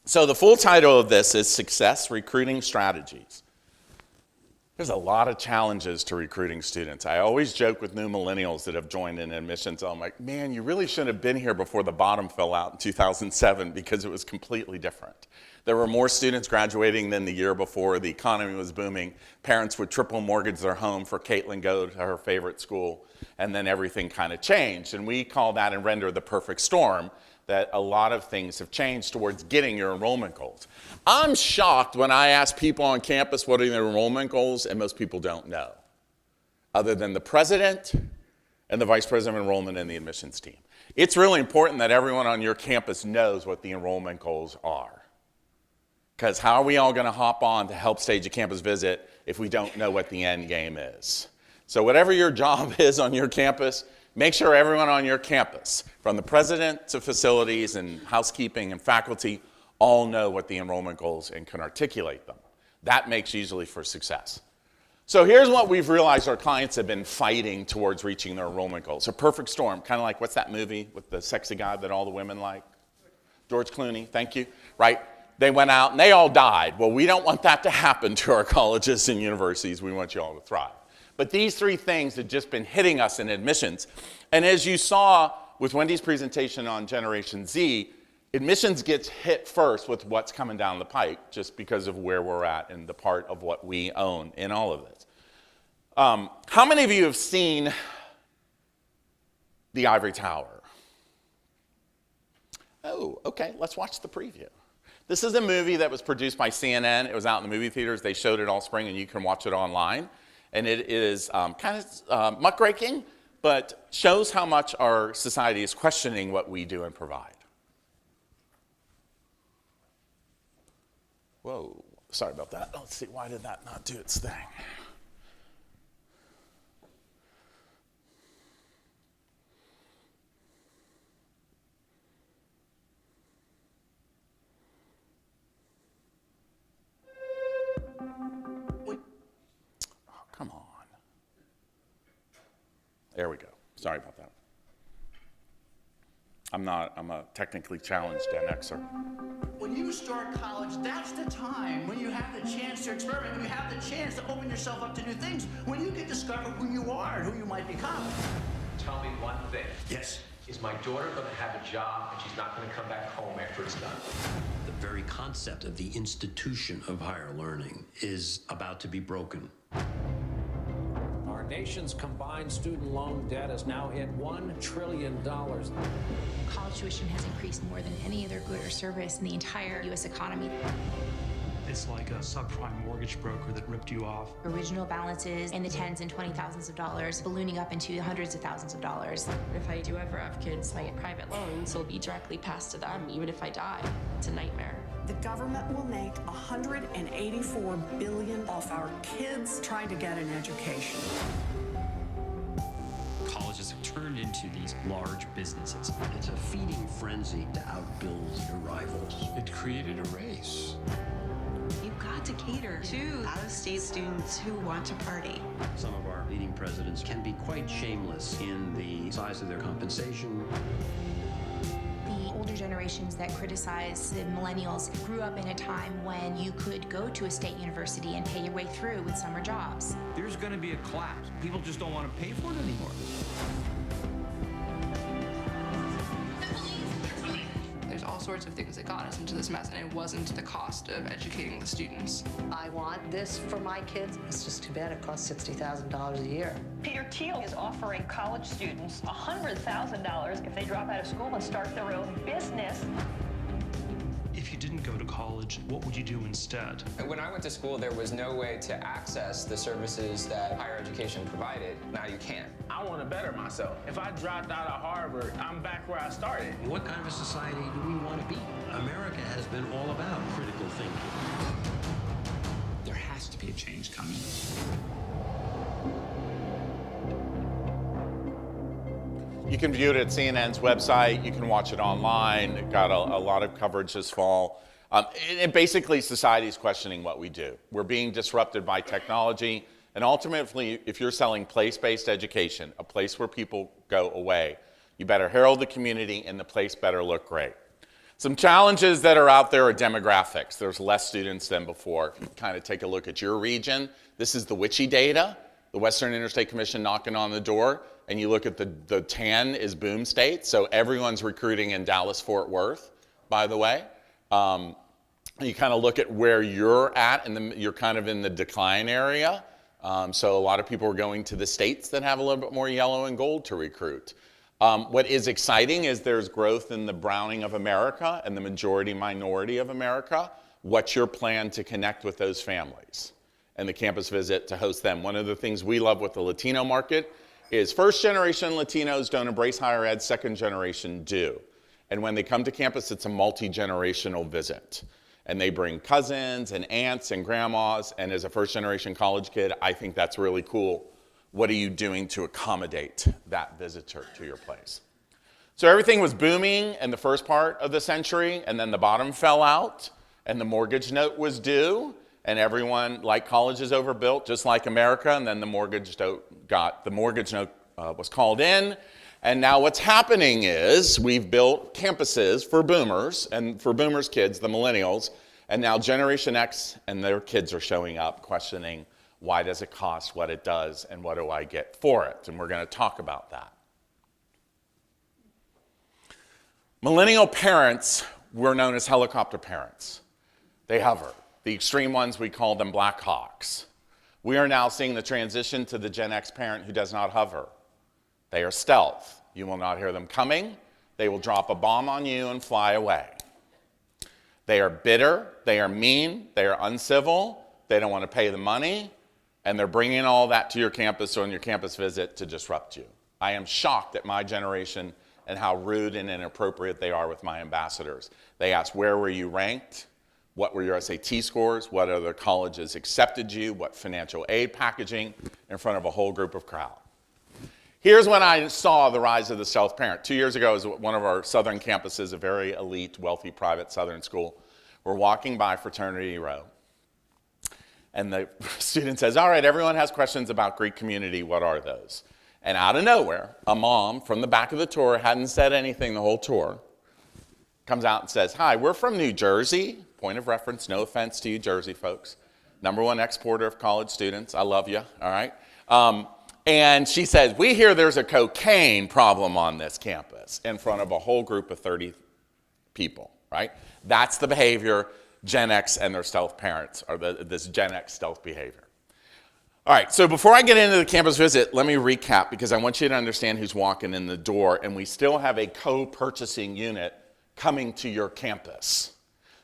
So the full title of this is Success Recruiting Strategies. There's a lot of challenges to recruiting students. I always joke with new millennials that have joined in admissions. I'm like, man, you really shouldn't have been here before the bottom fell out in 2007 because it was completely different. There were more students graduating than the year before. The economy was booming. Parents would triple mortgage their home for Caitlin to go to her favorite school, and then everything kind of changed. And we call that in Render the perfect storm, that a lot of things have changed towards getting your enrollment goals. I'm shocked when I ask people on campus what are their enrollment goals, and most people don't know, other than the president and the vice president of enrollment and the admissions team. It's really important that everyone on your campus knows what the enrollment goals are. Because how are we all going to hop on to help stage a campus visit if we don't know what the end game is? So whatever your job is on your campus, make sure everyone on your campus, from the president to facilities and housekeeping and faculty, all know what the enrollment goals and can articulate them. That makes usually for success. So here's what we've realized our clients have been fighting towards reaching their enrollment goals. A perfect storm, kind of like, what's that movie with the sexy guy that all the women like? George Clooney, thank you, right? They went out and they all died. Well, we don't want that to happen to our colleges and universities. We want you all to thrive. But these three things have just been hitting us in admissions. And as you saw with Wendy's presentation on Generation Z, admissions gets hit first with what's coming down the pike just because of where we're at and the part of what we own in all of this. How many of you have seen the Ivory Tower? Oh, okay, let's watch the preview. This is a movie that was produced by CNN. It was out in the movie theaters. They showed it all spring, and you can watch it online. And it is kind of muckraking, but shows how much our society is questioning what we do and provide. Whoa, sorry about that. Let's see, why did that not do its thing? Come on. There we go. Sorry about that. I'm a technically challenged Gen Xer. When you start college, that's the time when you have the chance to experiment, when you have the chance to open yourself up to new things, when you can discover who you are and who you might become. Tell me one thing. Yes. Is my daughter going to have a job and she's not going to come back home after it's done? The very concept of the institution of higher learning is about to be broken. Our nation's combined student loan debt has now hit $1 trillion. College tuition has increased more than any other good or service in the entire U.S. economy. It's like a subprime mortgage broker that ripped you off. Original balances in the tens and $20,000s of dollars, ballooning up into hundreds of thousands of dollars. If I do ever have kids, my private loans will be directly passed to them, even if I die. It's a nightmare. The government will make $184 billion off our kids trying to get an education. Colleges have turned into these large businesses. It's a feeding frenzy to outbuild your rivals. It created a race. You've got to cater to out-of-state students who want to party. Some of our leading presidents can be quite shameless in the size of their compensation. The older generations that criticize the millennials grew up in a time when you could go to a state university and pay your way through with summer jobs. There's going to be a collapse. People just don't want to pay for it anymore. There's all sorts of things that got us into this mess, and it wasn't the cost of educating the students. I want this for my kids. It's just too bad it costs $60,000 a year. Peter Thiel is offering college students $100,000 if they drop out of school and start their own business. If you didn't go to college, what would you do instead? When I went to school, there was no way to access the services that higher education provided. Now you can. I want to better myself. If I dropped out of Harvard, I'm back where I started. What kind of a society do we want to be? America has been all about critical thinking. There has to be a change coming. You can view it at CNN's website. You can watch it online. It got a lot of coverage this fall. And basically, society is questioning what we do. We're being disrupted by technology. And ultimately, if you're selling place-based education, a place where people go away, you better herald the community and the place better look great. Some challenges that are out there are demographics. There's less students than before. Kind of take a look at your region. This is the WICHE data, the Western Interstate Commission knocking on the door, and you look at the tan is boom state, so everyone's recruiting in Dallas-Fort Worth, by the way. You kind of look at where you're at, and you're kind of in the decline area. So a lot of people are going to the states that have a little bit more yellow and gold to recruit. What is exciting is there's growth in the browning of America and the majority minority of America. What's your plan to connect with those families and the campus visit to host them? One of the things we love with the Latino market is first generation Latinos don't embrace higher ed, second generation do. And when they come to campus, it's a multi-generational visit. And they bring cousins and aunts and grandmas, and as a first generation college kid, I think that's really cool. What are you doing to accommodate that visitor to your place? So everything was booming in the first part of the century, and then the bottom fell out, and the mortgage note was due, and everyone, like college is overbuilt, just like America, and then the mortgage note was called in, and now what's happening is we've built campuses for boomers, and for boomers' kids, the millennials, and now Generation X and their kids are showing up questioning, why does it cost what it does, and what do I get for it? And we're going to talk about that. Millennial parents were known as helicopter parents. They hover. The extreme ones, we call them Black Hawks. We are now seeing the transition to the Gen X parent who does not hover. They are stealth. You will not hear them coming. They will drop a bomb on you and fly away. They are bitter. They are mean. They are uncivil. They don't want to pay the money. And they're bringing all that to your campus or on your campus visit to disrupt you. I am shocked at my generation and how rude and inappropriate they are with my ambassadors. They ask, where were you ranked? What were your SAT scores? What other colleges accepted you? What financial aid packaging in front of a whole group of crowd? Here's when I saw the rise of the stealth parent. 2 years ago, it was one of our southern campuses, a very elite, wealthy, private southern school. We're walking by Fraternity Row. And the student says, all right, everyone has questions about Greek community. What are those? And out of nowhere, a mom from the back of the tour, hadn't said anything the whole tour, comes out and says, hi, we're from New Jersey. Point of reference, no offense to you Jersey folks. #1 exporter of college students. I love you, all right? And she says, we hear there's a cocaine problem on this campus in front of a whole group of 30 people, right? That's the behavior Gen X and their stealth parents, or this Gen X stealth behavior. All right, so before I get into the campus visit, let me recap because I want you to understand who's walking in the door, and we still have a co-purchasing unit coming to your campus.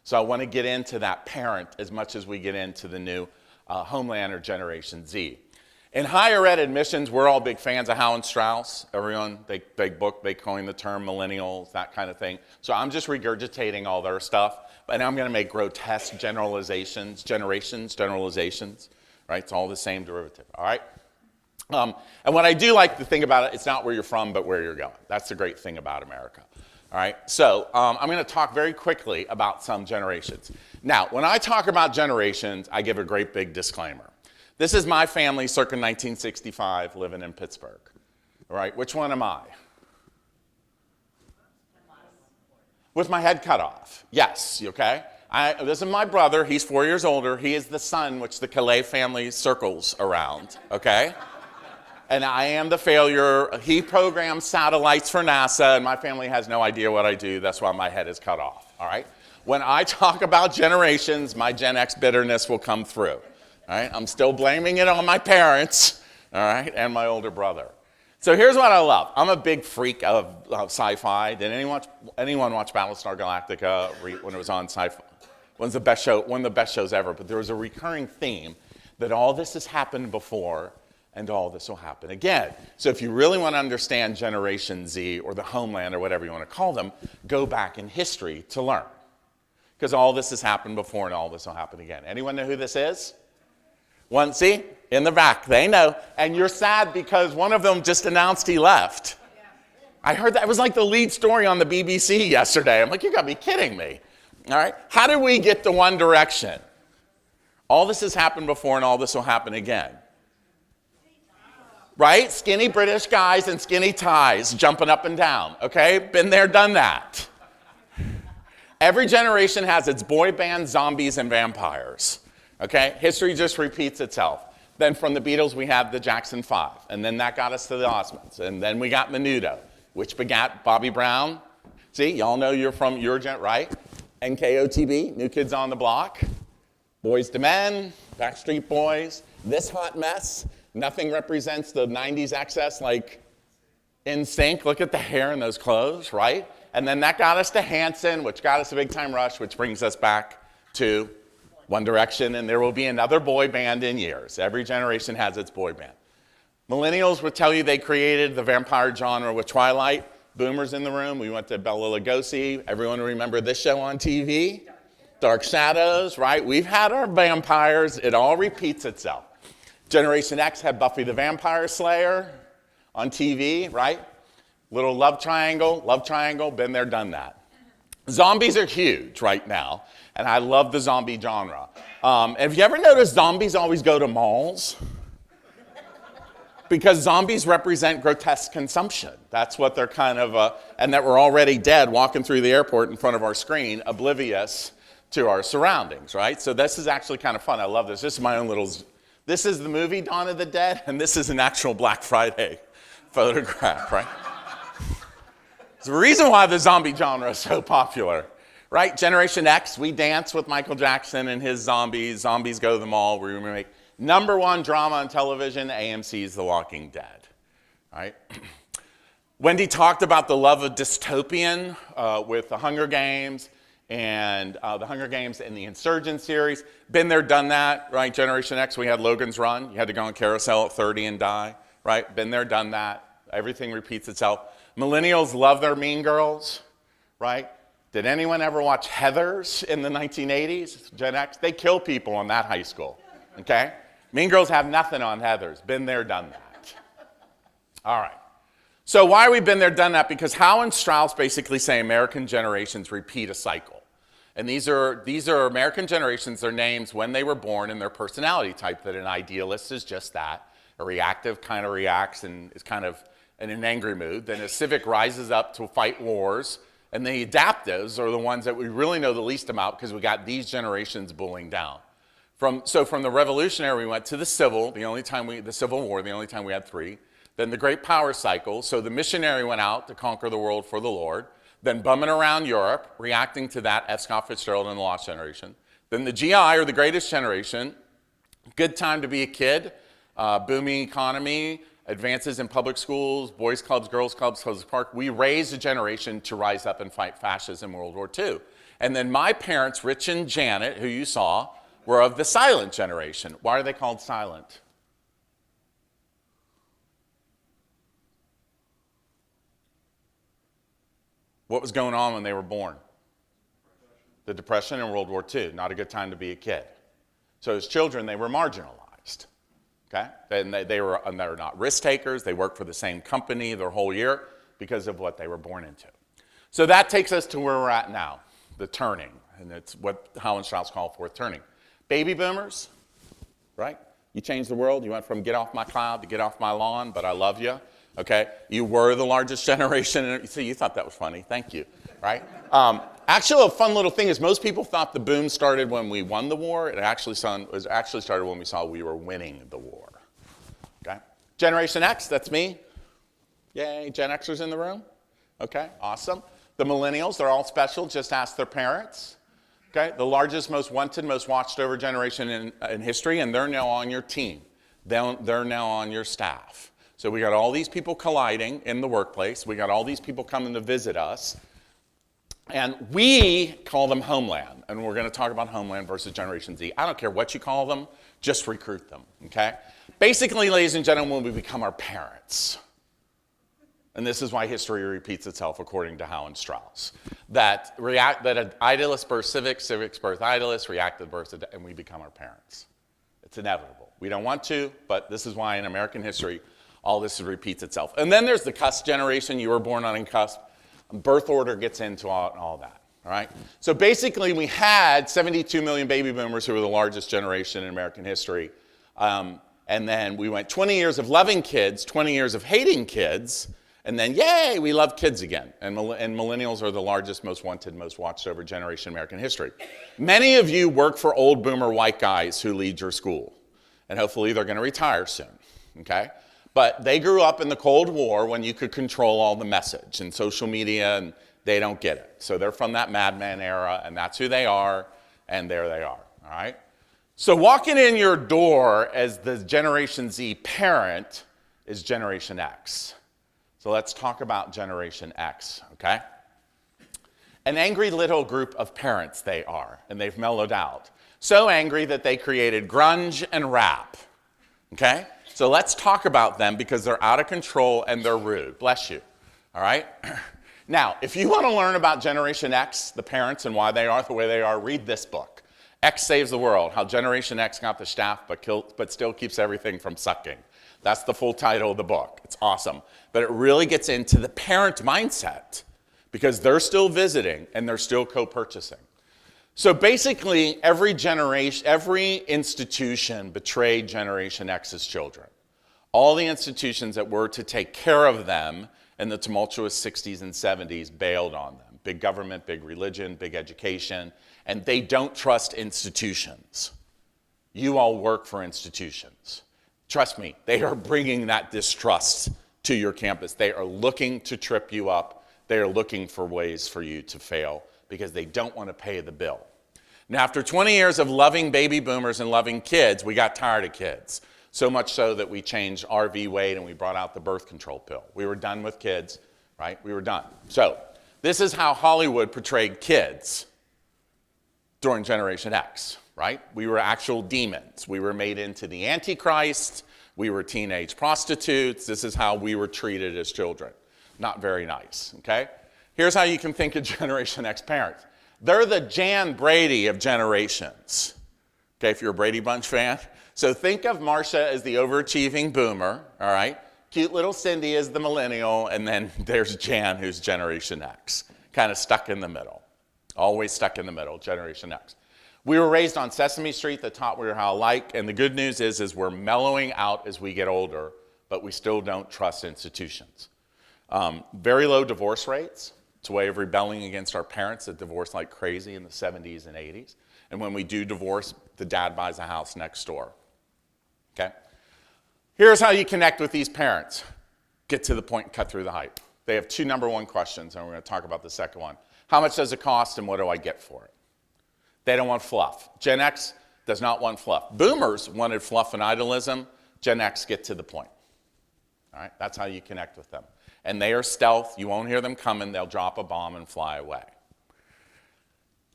So I want to get into that parent as much as we get into the new Homeland or Generation Z. In higher ed admissions, we're all big fans of Howe and Strauss. Everyone, they coined the term millennials, that kind of thing. So I'm just regurgitating all their stuff, but I'm going to make grotesque generalizations, generalizations, right? It's all the same derivative, all right? And what I do like to think about it, it's not where you're from, but where you're going. That's the great thing about America. All right, so I'm going to talk very quickly about some generations. Now, when I talk about generations, I give a great big disclaimer. This is my family circa 1965 living in Pittsburgh. All right, which one am I? With my head cut off. Yes, okay? This is my brother. He's 4 years older. He is the son which the Kallay family circles around, okay? And I am the failure. He programs satellites for NASA, and my family has no idea what I do. That's why my head is cut off, all right? When I talk about generations, my Gen X bitterness will come through, all right? I'm still blaming it on my parents, all right, and my older brother. So here's what I love. I'm a big freak of sci-fi. Did anyone watch Battlestar Galactica when it was on sci-fi? One of the best shows ever, but there was a recurring theme that all this has happened before, and all this will happen again. So if you really want to understand Generation Z or the Homeland or whatever you want to call them, go back in history to learn. Because all this has happened before and all this will happen again. Anyone know who this is? One, see, in the back, they know. And you're sad because one of them just announced he left. I heard that. It was like the lead story on the BBC yesterday. I'm like, you gotta be kidding me. All right, how did we get to One Direction? All this has happened before and all this will happen again. Right? Skinny British guys in skinny ties jumping up and down, okay? Been there, done that. Every generation has its boy band, zombies, and vampires. Okay? History just repeats itself. Then from the Beatles, we have the Jackson 5. And then that got us to the Osmonds. And then we got Menudo, which begat Bobby Brown. See, y'all know you're from your gen, right? NKOTB, New Kids on the Block. Boys to Men, Backstreet Boys. This hot mess. Nothing represents the 90s excess like NSYNC. Look at the hair in those clothes, right? And then that got us to Hanson, which got us a Big Time Rush, which brings us back to One Direction, and there will be another boy band in years. Every generation has its boy band. Millennials would tell you they created the vampire genre with Twilight. Boomers in the room, we went to Bela Lugosi. Everyone remember this show on TV? Dark Shadows, right? We've had our vampires. It all repeats itself. Generation X had Buffy the Vampire Slayer on TV, right? Little love triangle, been there, done that. Zombies are huge right now, and I love the zombie genre. Have you ever noticed zombies always go to malls? Because zombies represent grotesque consumption. That's what they're kind of, and that we're already dead walking through the airport in front of our screen, oblivious to our surroundings, right? So this is actually kind of fun. I love this. This is my own little, this is the movie Dawn of the Dead, and this is an actual Black Friday photograph, right? It's the reason why the zombie genre is so popular, right? Generation X, we dance with Michael Jackson and his zombies. Zombies go to the mall. We make #1 drama on television, AMC's The Walking Dead, right? Wendy talked about the love of dystopian with the Hunger Games and the Hunger Games and the Insurgent series. Been there, done that, right? Generation X, we had Logan's Run. You had to go on carousel at 30 and die, right? Been there, done that. Everything repeats itself. Millennials love their Mean Girls, right? Did anyone ever watch Heathers in the 1980s? Gen X, they kill people on that high school, okay? Mean Girls have nothing on Heathers. Been there, done that. All right. So why we been there, done that? Because Howe and Strauss basically say American generations repeat a cycle. And these are American generations, their names when they were born and their personality type, that an idealist is just that. A reactive kind of reacts and is kind of in an angry mood. Then a civic rises up to fight wars. And the adaptives are the ones that we really know the least about because we got these generations bullying down. So from the Revolutionary, we went to the Civil, the Civil War, the only time we had 3. Then the Great Power Cycle. So the missionary went out to conquer the world for the Lord. Then bumming around Europe, reacting to that, F. Scott Fitzgerald and the Lost Generation. Then the GI, or the Greatest Generation. Good time to be a kid. Booming economy, advances in public schools, boys clubs, girls clubs, Public Park. We raised a generation to rise up and fight fascism in World War II. And then my parents, Rich and Janet, who you saw, were of the silent generation. Why are they called silent? What was going on when they were born? The Depression and World War II. Not a good time to be a kid. So as children, they were marginalized. Okay? And they were not risk takers. They worked for the same company their whole year because of what they were born into. So that takes us to where we're at now, the turning. And it's what Howe and Strauss call fourth turning. Baby boomers, right? You changed the world. You went from get off my cloud to get off my lawn, but I love you. Okay? You were the largest generation. See, you thought that was funny. Thank you. Right? Actually, a fun little thing is most people thought the boom started when we won the war. It actually started when we saw we were winning the war. Okay? Generation X, that's me. Yay, Gen Xers in the room. Okay, awesome. The millennials, they're all special. Just ask their parents. Okay, the largest, most wanted, most watched over generation in history, and they're now on your team. They're now on your staff. So we got all these people colliding in the workplace. We got all these people coming to visit us. And we call them Homeland. And we're going to talk about Homeland versus Generation Z. I don't care what you call them, just recruit them, okay? Basically, ladies and gentlemen, we become our parents. And this is why history repeats itself according to Howe and Strauss. That an idealist births civics, civics birth idealists, reactive births, and we become our parents. It's inevitable. We don't want to, but this is why in American history, all this repeats itself. And then there's the cusp generation. You were born on a cusp. Birth order gets into all that, all right? So basically, we had 72 million baby boomers who were the largest generation in American history. And then we went 20 years of loving kids, 20 years of hating kids, And then, yay, we love kids again. And millennials are the largest, most wanted, most watched over generation in American history. Many of you work for old boomer white guys who lead your school. And hopefully they're going to retire soon, okay? But they grew up in the Cold War when you could control all the message and social media, and they don't get it. So they're from that Mad Men era, and that's who they are, and there they are, all right? So walking in your door as the Generation Z parent is Generation X. So let's talk about Generation X, okay? An angry little group of parents they are, and they've mellowed out. So angry that they created grunge and rap, okay? So let's talk about them because they're out of control and they're rude. Bless you, all right? Now, if you want to learn about Generation X, the parents, and why they are the way they are, read this book, X Saves the World, How Generation X Got the Shaft but Still Keeps Everything from Sucking. That's the full title of the book. It's awesome. But it really gets into the parent mindset because they're still visiting and they're still co-purchasing. So basically, every institution betrayed Generation X's children. All the institutions that were to take care of them in the tumultuous 60s and 70s bailed on them. Big government, big religion, big education, and they don't trust institutions. You all work for institutions. Trust me, they are bringing that distrust to your campus. They are looking to trip you up. They are looking for ways for you to fail because they don't want to pay the bill. Now, after 20 years of loving baby boomers and loving kids, we got tired of kids. So much so that we changed R.V. Wade and we brought out the birth control pill. We were done with kids, right? We were done. So this is how Hollywood portrayed kids during Generation X. Right? We were actual demons. We were made into the Antichrist. We were teenage prostitutes. This is how we were treated as children. Not very nice, okay? Here's how you can think of Generation X parents. They're the Jan Brady of generations, okay, if you're a Brady Bunch fan. So think of Marcia as the overachieving boomer, all right? Cute little Cindy is the millennial, and then there's Jan, who's Generation X, kind of stuck in the middle. Always stuck in the middle, Generation X. We were raised on Sesame Street that taught we were how alike, and the good news is we're mellowing out as we get older, but we still don't trust institutions. Very low divorce rates. It's a way of rebelling against our parents that divorced like crazy in the 70s and 80s. And when we do divorce, the dad buys a house next door. Okay? Here's how you connect with these parents. Get to the point and cut through the hype. They have two number one questions, and we're going to talk about the second one. How much does it cost, and what do I get for it? They don't want fluff. Gen X does not want fluff. Boomers wanted fluff and idealism. Gen X get to the point. All right, that's how you connect with them. And they are stealth. You won't hear them coming. They'll drop a bomb and fly away.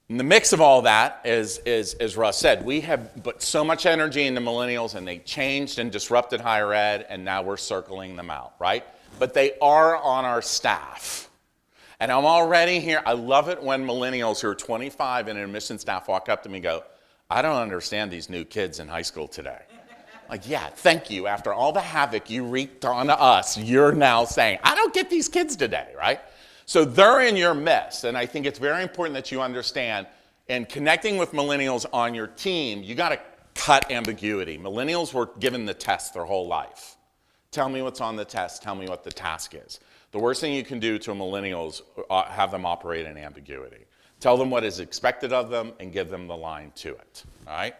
And the mix of all that is, as Russ said, we have put so much energy into millennials, and they changed and disrupted higher ed, and now we're circling them out, right? But they are on our staff. And I'm already here. I love it when millennials who are 25 and an admissions staff walk up to me and go, I don't understand these new kids in high school today. Like, yeah, thank you. After all the havoc you wreaked on us, you're now saying, I don't get these kids today, right? So they're in your mess. And I think it's very important that you understand, in connecting with millennials on your team, you got to cut ambiguity. Millennials were given the test their whole life. Tell me what's on the test. Tell me what the task is. The worst thing you can do to millennials, have them operate in ambiguity. Tell them what is expected of them and give them the line to it, all right?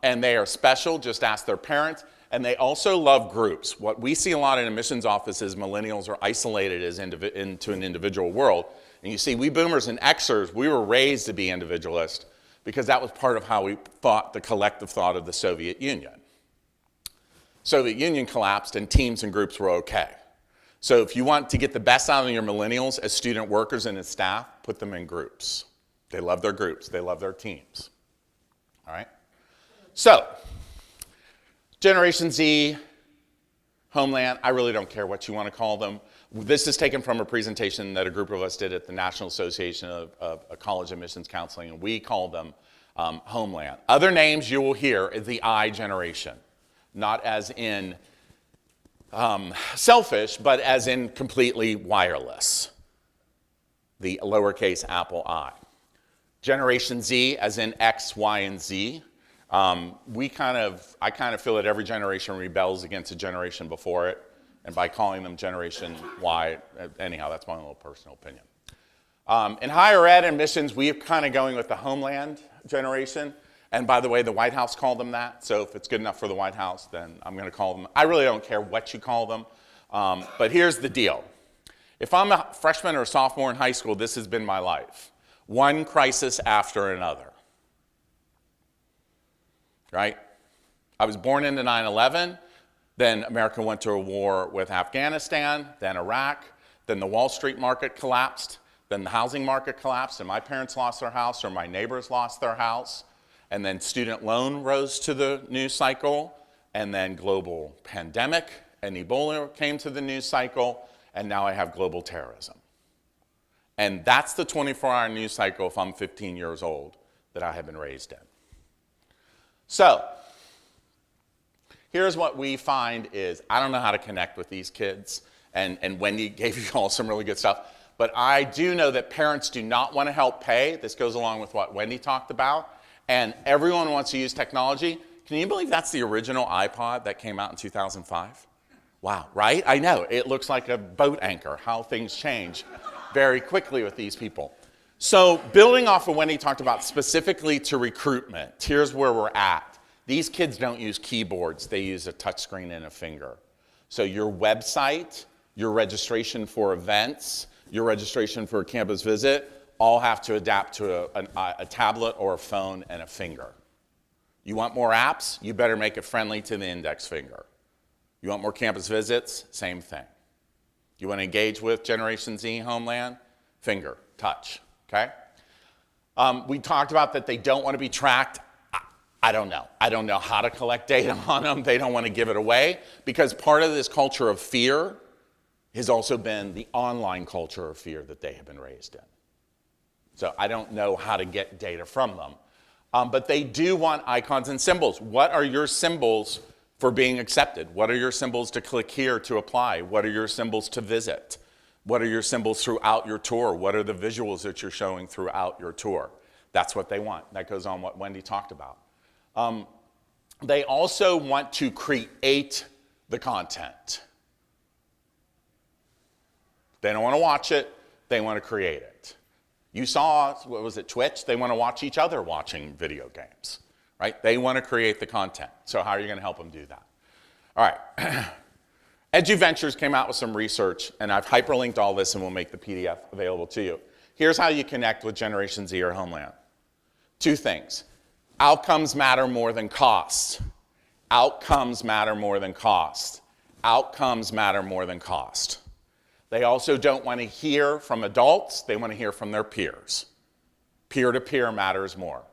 And they are special, just ask their parents, and they also love groups. What we see a lot in admissions offices, millennials are isolated into an individual world. And you see, we boomers and Xers, we were raised to be individualist because that was part of how we thought, the collective thought of the Soviet Union. Soviet Union collapsed and teams and groups were okay. So if you want to get the best out of your millennials as student workers and as staff, put them in groups. They love their groups. They love their teams. All right? So, Generation Z, Homeland, I really don't care what you want to call them. This is taken from a presentation that a group of us did at the National Association of College Admissions Counseling, and we call them Homeland. Other names you will hear is the I generation, not as in selfish, but as in completely wireless. The lowercase apple I. Generation Z, as in X, Y, and Z. I kind of feel that every generation rebels against a generation before it. And by calling them Generation Y, anyhow, that's my own little personal opinion. In higher ed admissions, we're kind of going with the homeland generation. And by the way, the White House called them that. So if it's good enough for the White House, then I'm going to call them. I really don't care what you call them. But here's the deal. If I'm a freshman or a sophomore in high school, this has been my life. One crisis after another. Right? I was born into 9/11. Then America went to a war with Afghanistan, then Iraq, then the Wall Street market collapsed, then the housing market collapsed, and my parents lost their house or my neighbors lost their house, and then student loan rose to the news cycle, and then global pandemic and Ebola came to the news cycle, and now I have global terrorism. And that's the 24-hour news cycle if I'm 15 years old that I have been raised in. So, here's what we find is, I don't know how to connect with these kids, and Wendy gave you all some really good stuff, but I do know that parents do not want to help pay. This goes along with what Wendy talked about, and everyone wants to use technology. Can you believe that's the original iPod that came out in 2005? Wow, right? I know, it looks like a boat anchor, how things change very quickly with these people. So building off of Wendy talked about specifically to recruitment, here's where we're at. These kids don't use keyboards, they use a touchscreen and a finger. So your website, your registration for events, your registration for a campus visit, all have to adapt to a tablet or a phone and a finger. You want more apps? You better make it friendly to the index finger. You want more campus visits? Same thing. You want to engage with Generation Z homeland? Finger, touch, okay? We talked about that they don't want to be tracked. I don't know. I don't know how to collect data on them. They don't want to give it away because part of this culture of fear has also been the online culture of fear that they have been raised in. So I don't know how to get data from them. But they do want icons and symbols. What are your symbols for being accepted? What are your symbols to click here to apply? What are your symbols to visit? What are your symbols throughout your tour? What are the visuals that you're showing throughout your tour? That's what they want. That goes on what Wendy talked about. They also want to create the content. They don't want to watch it, they want to create it. You saw, what was it, Twitch? They want to watch each other watching video games, right? They want to create the content. So how are you going to help them do that? All right. EduVentures came out with some research, and I've hyperlinked all this, and we'll make the PDF available to you. Here's how you connect with Generation Z or Homeland. Two things. Outcomes matter more than cost. Outcomes matter more than cost. Outcomes matter more than cost. They also don't want to hear from adults, they want to hear from their peers. Peer-to-peer matters more.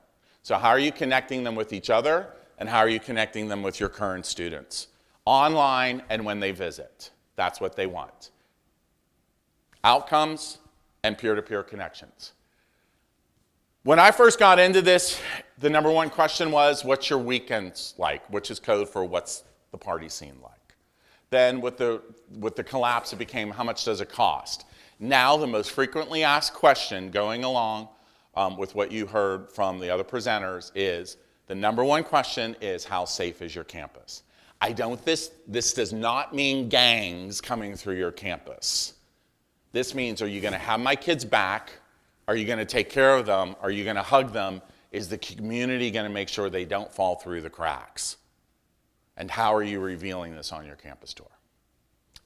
So how are you connecting them with each other, and how are you connecting them with your current students? Online and when they visit. That's what they want. Outcomes and peer-to-peer connections. When I first got into this, the number one question was, what's your weekends like? Which is code for what's the party scene like? Then with the collapse, it became, how much does it cost? Now, the most frequently asked question going along with what you heard from the other presenters is, the number one question is, how safe is your campus? This does not mean gangs coming through your campus. This means, are you going to have my kids back? Are you going to take care of them? Are you going to hug them? Is the community going to make sure they don't fall through the cracks? And how are you revealing this on your campus tour?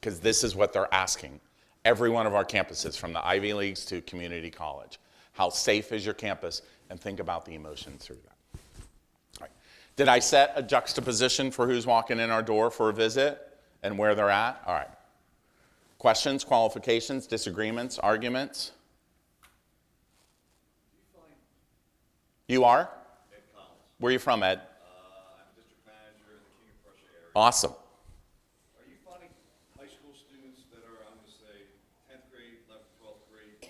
Because this is what they're asking. Every one of our campuses, from the Ivy Leagues to community college. How safe is your campus? And think about the emotions through that. All right. Did I set a juxtaposition for who's walking in our door for a visit and where they're at? All right. Questions, qualifications, disagreements, arguments? You are? Ed Collins. Where are you from, Ed? I'm district manager in the King of Prussia area. Awesome. Are you finding high school students that are, I'm going to say, 10th grade, 11th, 12th grade,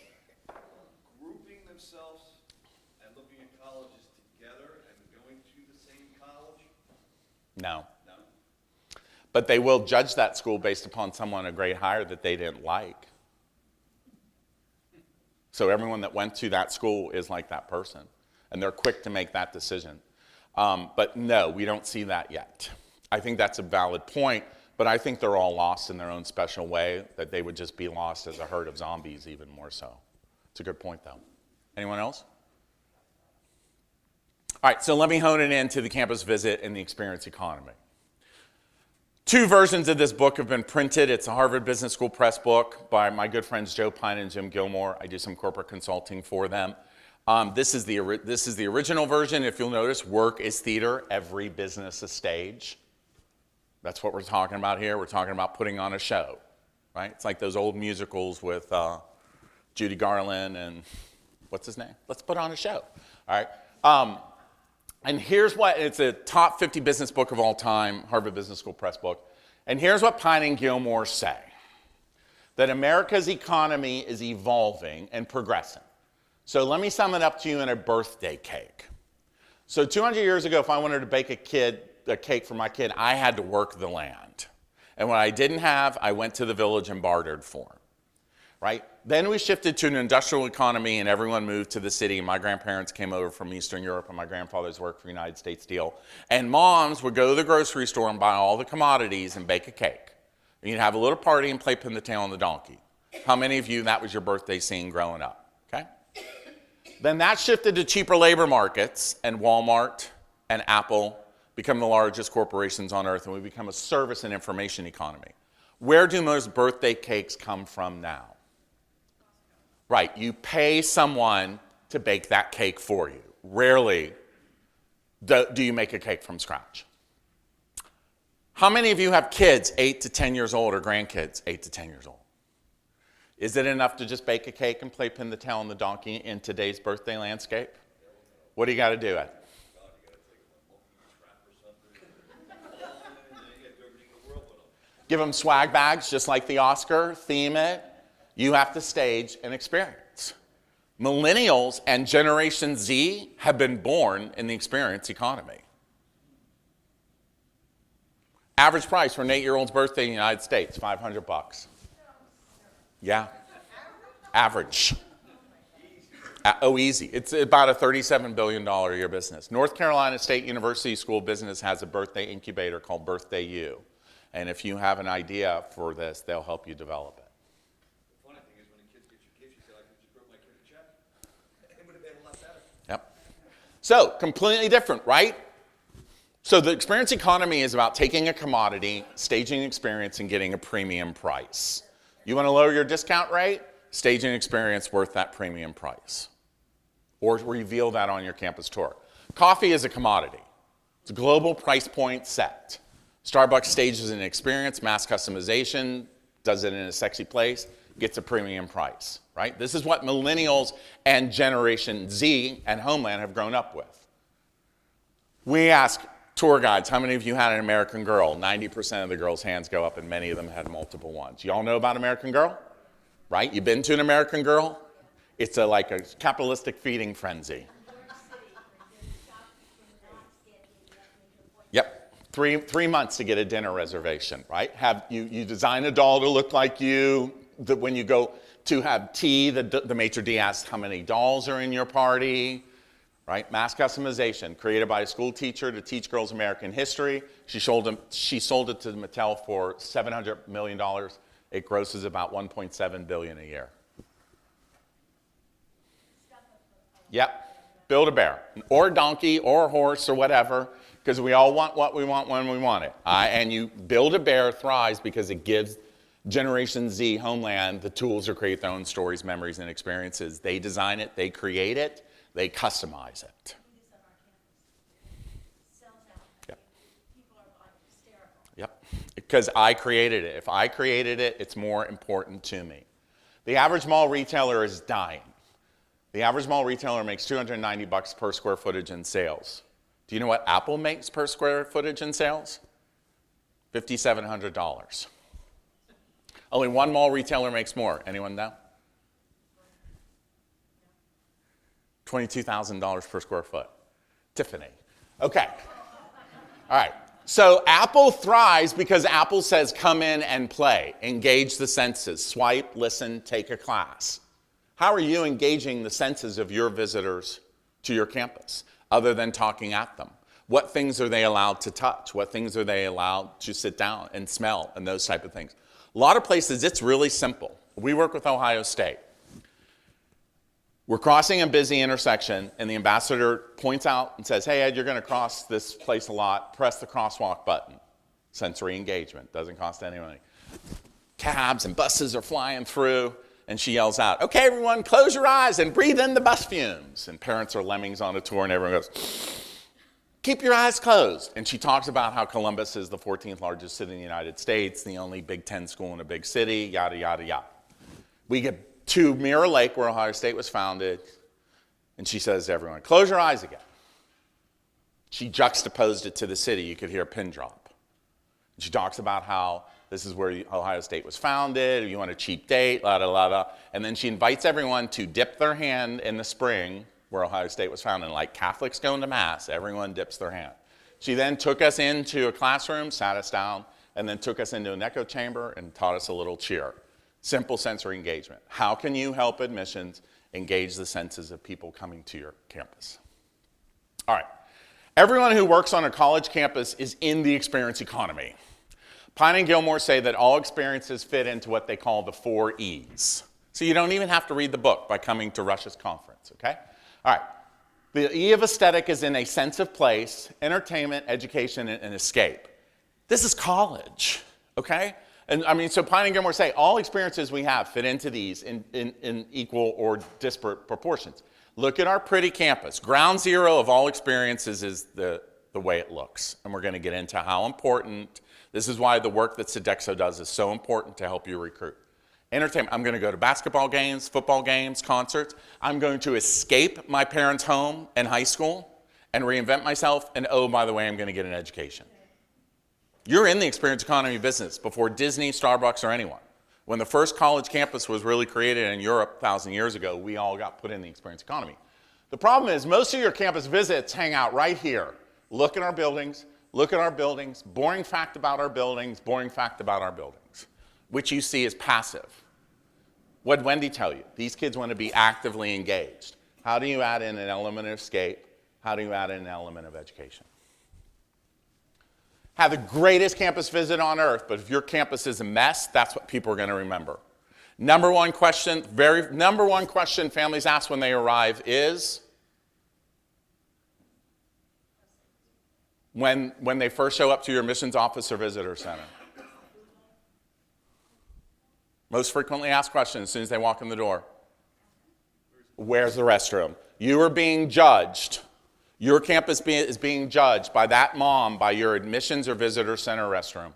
grouping themselves and looking at colleges together and going to the same college? No. No? But they will judge that school based upon someone a grade higher that they didn't like. So everyone that went to that school is like that person. And they're quick to make that decision. But no, we don't see that yet. I think that's a valid point, But I think they're all lost in their own special way, that they would just be lost as a herd of zombies even more so. It's a good point, though. Anyone else? All right, so let me hone it into the campus visit and the experience economy. 2 versions of this book have been printed. It's a Harvard Business School press book by my good friends Joe Pine and Jim Gilmore. I do some corporate consulting for them. This is the original version. If you'll notice, work is theater, every business a stage. That's what we're talking about here. We're talking about putting on a show, right? It's like those old musicals with Judy Garland and what's his name? Let's put on a show, all right? And here's what, it's a top 50 business book of all time, Harvard Business School press book. And here's what Pine and Gilmore say, that America's economy is evolving and progressing. So let me sum it up to you in a birthday cake. So 200 years ago, if I wanted to bake a cake for my kid, I had to work the land. And what I didn't have, I went to the village and bartered for. Right? Then we shifted to an industrial economy and everyone moved to the city. My grandparents came over from Eastern Europe and my grandfathers worked for United States Steel. And moms would go to the grocery store and buy all the commodities and bake a cake. And you'd have a little party and play pin the tail on the donkey. How many of you, that was your birthday scene growing up? Okay? Then that shifted to cheaper labor markets and Walmart and Apple become the largest corporations on earth and we become a service and information economy. Where do most birthday cakes come from now? Right, you pay someone to bake that cake for you. Rarely do you make a cake from scratch. How many of you have kids 8 to 10 years old or grandkids 8 to 10 years old? Is it enough to just bake a cake and play pin the tail on the donkey in today's birthday landscape? What do you got to do it? Give them swag bags just like the Oscar, theme it. You have to stage an experience. Millennials and Generation Z have been born in the experience economy. Average price for an 8-year-old's birthday in the United States, $500. Yeah, average. Oh, easy. It's about a $37 billion a year business. North Carolina State University School of Business has a birthday incubator called Birthday U. And if you have an idea for this, they'll help you develop it. Yep. So, completely different, right? So the experience economy is about taking a commodity, staging an experience, and getting a premium price. You want to lower your discount rate? Stage an experience worth that premium price. Or reveal that on your campus tour. Coffee is a commodity. It's a global price point set. Starbucks stages an experience, mass customization, does it in a sexy place, gets a premium price, right? This is what millennials and Generation Z and Homeland have grown up with. We ask tour guides, how many of you had an American Girl? 90% of the girls' hands go up and many of them had multiple ones. You all know about American Girl? Right? You've been to an American Girl? It's like a capitalistic feeding frenzy. Yep. Three months to get a dinner reservation, right? You design a doll to look like you. When you go to have tea, the maitre d' asks how many dolls are in your party, right? Mass customization, created by a school teacher to teach girls American history. She sold it to Mattel for $700 million. It grosses about $1.7 billion a year. Yep, build a bear, or a donkey, or a horse, or whatever, because we all want what we want when we want it. And you build a bear thrives because it gives Generation Z, Homeland, the tools to create their own stories, memories, and experiences. They design it, they create it, they customize it. Yep. Yep, because I created it. If I created it, it's more important to me. The average mall retailer is dying. The average mall retailer makes $290 per square footage in sales. Do you know what Apple makes per square footage in sales? $5,700. Only one mall retailer makes more. Anyone know? $22,000 per square foot. Tiffany. Okay. All right. So Apple thrives because Apple says come in and play. Engage the senses. Swipe, listen, take a class. How are you engaging the senses of your visitors to your campus other than talking at them? What things are they allowed to touch? What things are they allowed to sit down and smell and those type of things? A lot of places, it's really simple. We work with Ohio State. We're crossing a busy intersection, and the ambassador points out and says, hey, Ed, you're going to cross this place a lot. Press the crosswalk button. Sensory engagement. Doesn't cost any money. Cabs and buses are flying through, and she yells out, okay, everyone, close your eyes and breathe in the bus fumes. And parents are lemmings on a tour, and everyone goes, keep your eyes closed. And she talks about how Columbus is the 14th largest city in the United States, the only Big Ten school in a big city, yada, yada, yada. We get to Mirror Lake, where Ohio State was founded, and she says to everyone, close your eyes again. She juxtaposed it to the city. You could hear a pin drop. She talks about how this is where Ohio State was founded, you want a cheap date, la, da, la, da. And then she invites everyone to dip their hand in the spring where Ohio State was founded. Like Catholics going to Mass, everyone dips their hand. She then took us into a classroom, sat us down, and then took us into an echo chamber and taught us a little cheer. Simple sensory engagement. How can you help admissions engage the senses of people coming to your campus? All right. Everyone who works on a college campus is in the experience economy. Pine and Gilmore say that all experiences fit into what they call the 4 E's. So you don't even have to read the book by coming to Rush's conference, okay? All right. The E of aesthetic is in a sense of place, entertainment, education, and escape. This is college, okay? And I mean, so Pine and Gilmore say all experiences we have fit into these in equal or disparate proportions. Look at our pretty campus. Ground zero of all experiences is the way it looks. And we're going to get into how important, this is why the work that Sodexo does is so important to help you recruit. Entertainment, I'm going to go to basketball games, football games, concerts. I'm going to escape my parents' home and high school and reinvent myself. And oh, by the way, I'm going to get an education. You're in the experience economy business before Disney, Starbucks, or anyone. When the first college campus was really created in Europe 1,000 years ago, we all got put in the experience economy. The problem is most of your campus visits hang out right here. Look at our buildings, boring fact about our buildings, boring fact about our buildings, which you see as passive. What did Wendy tell you? These kids want to be actively engaged. How do you add in an element of escape? How do you add in an element of education? Have the greatest campus visit on earth, but if your campus is a mess, that's what people are going to remember. Number one question families ask when they arrive is when they first show up to your admissions office or visitor center. Most frequently asked question as soon as they walk in the door. Where's the restroom? You are being judged. Your campus is being judged by that mom by your admissions or visitor center restroom.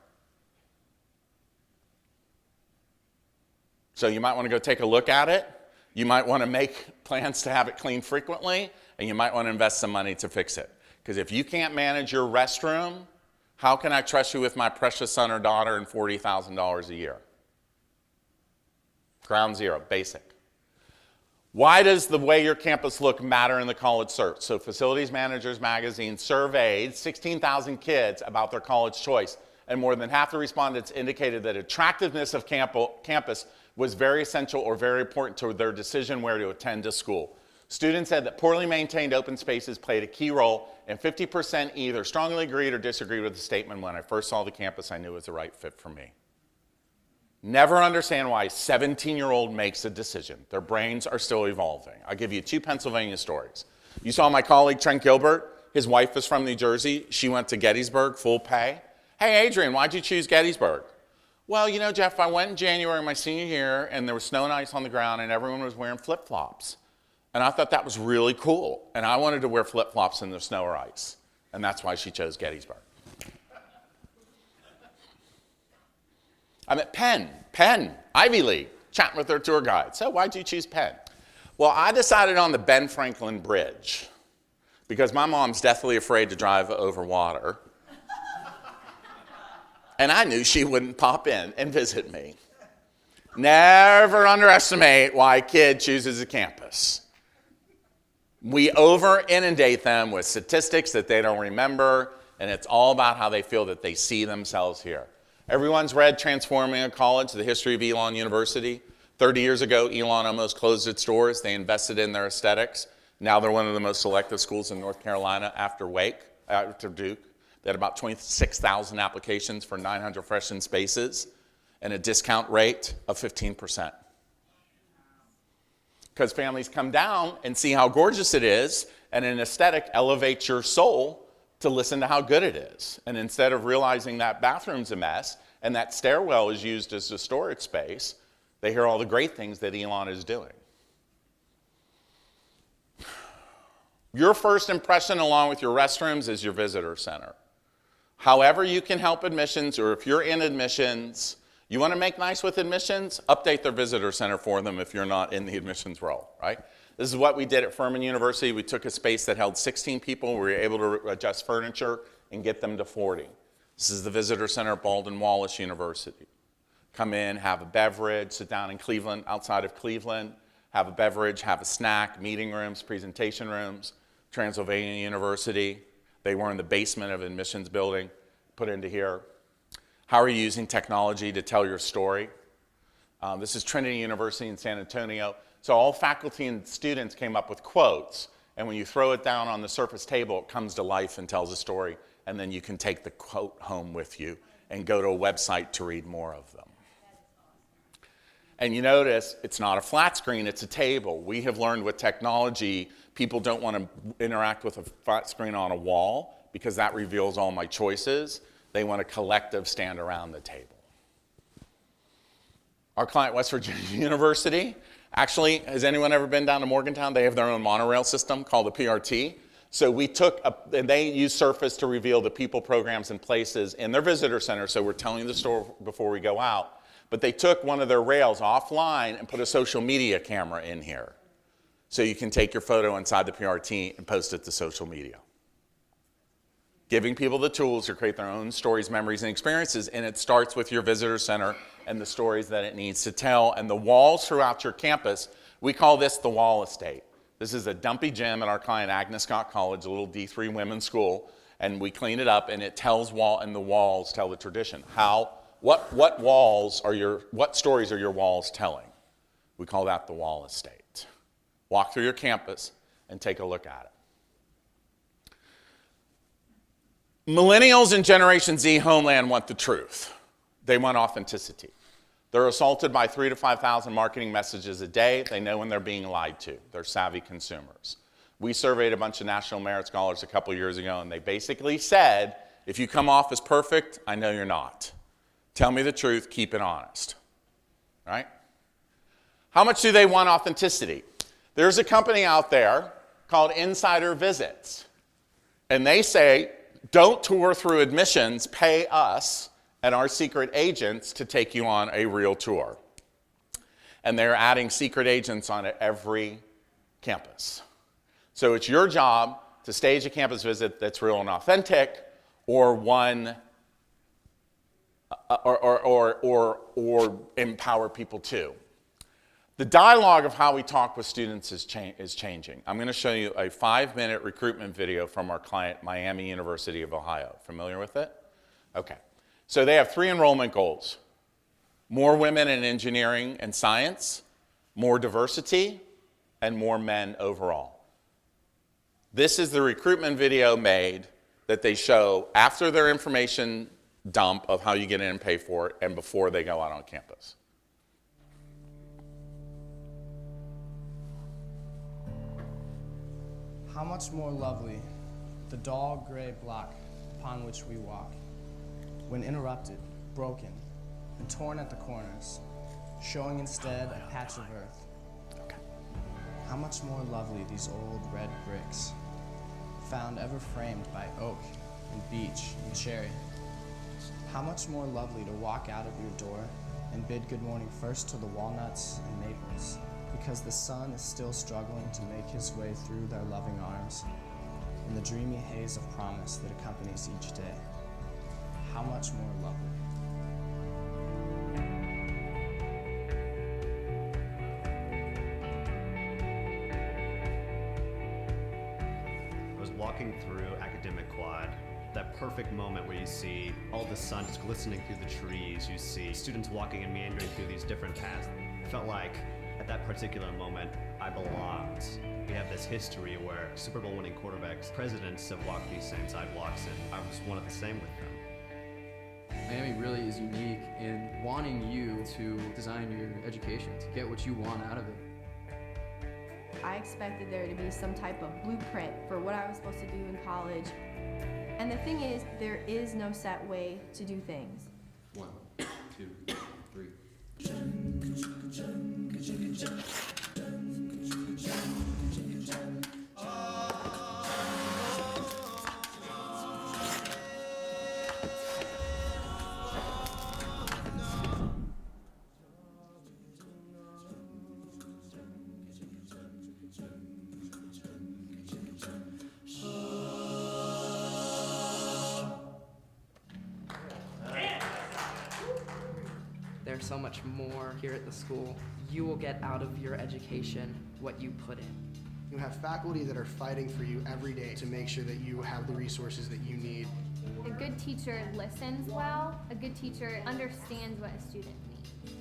So you might want to go take a look at it. You might want to make plans to have it cleaned frequently, and you might want to invest some money to fix it. Because if you can't manage your restroom, how can I trust you with my precious son or daughter and $40,000 a year? Ground zero, basic. Why does the way your campus look matter in the college search? So Facilities Managers Magazine surveyed 16,000 kids about their college choice, and more than half the respondents indicated that attractiveness of campus was very essential or very important to their decision where to attend a school. Students said that poorly maintained open spaces played a key role, and 50% either strongly agreed or disagreed with the statement, when I first saw the campus, I knew it was the right fit for me. Never understand why a 17-year-old makes a decision. Their brains are still evolving. I'll give you 2 Pennsylvania stories. You saw my colleague Trent Gilbert. His wife is from New Jersey. She went to Gettysburg, full pay. Hey, Adrian, why'd you choose Gettysburg? Well, you know, Jeff, I went in January my senior year, and there was snow and ice on the ground, and everyone was wearing flip-flops. And I thought that was really cool. And I wanted to wear flip-flops in the snow or ice. And that's why she chose Gettysburg. I'm at Penn, Ivy League, chatting with their tour guide. So why'd you choose Penn? Well, I decided on the Ben Franklin Bridge because my mom's deathly afraid to drive over water. And I knew she wouldn't pop in and visit me. Never underestimate why a kid chooses a campus. We over-inundate them with statistics that they don't remember, and it's all about how they feel that they see themselves here. Everyone's read Transforming a College, the history of Elon University. 30 years ago, Elon almost closed its doors. They invested in their aesthetics. Now they're one of the most selective schools in North Carolina after Wake. after Duke. They had about 26,000 applications for 900 freshman spaces and a discount rate of 15%. Because families come down and see how gorgeous it is, and an aesthetic elevates your soul to listen to how good it is. And instead of realizing that bathroom's a mess and that stairwell is used as a storage space, they hear all the great things that Elon is doing. Your first impression along with your restrooms is your visitor center. However you can help admissions, or if you're in admissions, you want to make nice with admissions, update their visitor center for them if you're not in the admissions role, right? This is what we did at Furman University. We took a space that held 16 people. We were able to adjust furniture and get them to 40. This is the visitor center at Baldwin Wallace University. Come in, have a beverage, sit down in Cleveland, outside of Cleveland, have a beverage, have a snack, meeting rooms, presentation rooms. Transylvania University, they were in the basement of an admissions building, put into here. How are you using technology to tell your story? This is Trinity University in San Antonio. So all faculty and students came up with quotes, and when you throw it down on the Surface table, it comes to life and tells a story, and then you can take the quote home with you and go to a website to read more of them. And you notice it's not a flat screen, it's a table. We have learned with technology, people don't want to interact with a flat screen on a wall because that reveals all my choices. They want a collective stand around the table. Our client, West Virginia University, actually, has anyone ever been down to Morgantown? They have their own monorail system called the PRT. So we took, and they use Surface to reveal the people, programs, and places in their visitor center, so we're telling the story before we go out. But they took one of their rails offline and put a social media camera in here. So you can take your photo inside the PRT and post it to social media. Giving people the tools to create their own stories, memories, and experiences, and it starts with your visitor center and the stories that it needs to tell. And the walls throughout your campus, we call this the wall estate. This is a dumpy gym at our client Agnes Scott College, a little D3 women's school, and we clean it up, and it tells and the walls tell the tradition. What stories are your walls telling? We call that the wall estate. Walk through your campus and take a look at it. Millennials and Generation Z homeland want the truth. They want authenticity. They're assaulted by 3,000 to 5,000 marketing messages a day. They know when they're being lied to. They're savvy consumers. We surveyed a bunch of National Merit Scholars a couple years ago, and they basically said, if you come off as perfect, I know you're not. Tell me the truth, keep it honest, right? How much do they want authenticity? There's a company out there called Insider Visits, and they say, don't tour through admissions, pay us and our secret agents to take you on a real tour. And they're adding secret agents on every campus. So it's your job to stage a campus visit that's real and authentic, or one or empower people too. The dialogue of how we talk with students is changing. I'm going to show you a 5-minute recruitment video from our client, Miami University of Ohio. Familiar with it? Okay. So they have 3 enrollment goals. More women in engineering and science, more diversity, and more men overall. This is the recruitment video made that they show after their information dump of how you get in and pay for it, and before they go out on campus. How much more lovely the dull gray block upon which we walk, when interrupted, broken, and torn at the corners, showing instead a patch of earth. How much more lovely these old red bricks, found ever framed by oak and beech and cherry. How much more lovely to walk out of your door and bid good morning first to the walnuts and maples, because the sun is still struggling to make his way through their loving arms, in the dreamy haze of promise that accompanies each day. How much more lovely. I was walking through Academic Quad, that perfect moment where you see all the sun just glistening through the trees, you see students walking and meandering through these different paths. It felt like at that particular moment, I belonged. We have this history where Super Bowl winning quarterbacks, presidents have walked these same sidewalks, and I was one of the same with them. Miami really is unique in wanting you to design your education, to get what you want out of it. I expected there to be some type of blueprint for what I was supposed to do in college. And the thing is, there is no set way to do things. 1, 2, 3. There's so much more here at the school. You will get out of your education what you put in. You have faculty that are fighting for you every day to make sure that you have the resources that you need. A good teacher listens well. A good teacher understands what a student needs.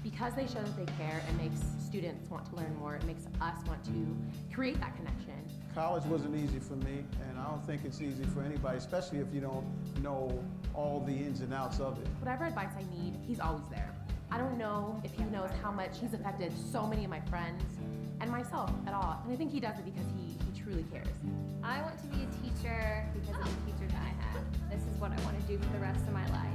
Because they show that they care, it makes students want to learn more. It makes us want to create that connection. College wasn't easy for me, and I don't think it's easy for anybody, especially if you don't know all the ins and outs of it. Whatever advice I need, he's always there. I don't know if he knows how much he's affected so many of my friends and myself at all. And I think he does it because he truly cares. I want to be a teacher because of the teachers I had. This is what I want to do for the rest of my life.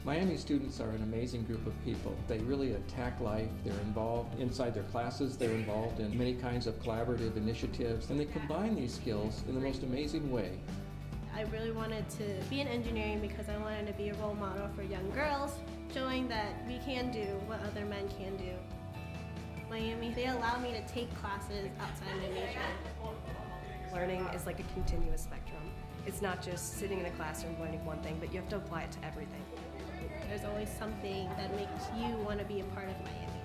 Miami students are an amazing group of people. They really attack life. They're involved inside their classes. They're involved in many kinds of collaborative initiatives, and they combine these skills in the most amazing way. I really wanted to be in engineering because I wanted to be a role model for young girls, showing that we can do what other men can do. Miami, they allow me to take classes outside my major. Learning is like a continuous spectrum. It's not just sitting in a classroom learning one thing, but you have to apply it to everything. There's always something that makes you want to be a part of Miami.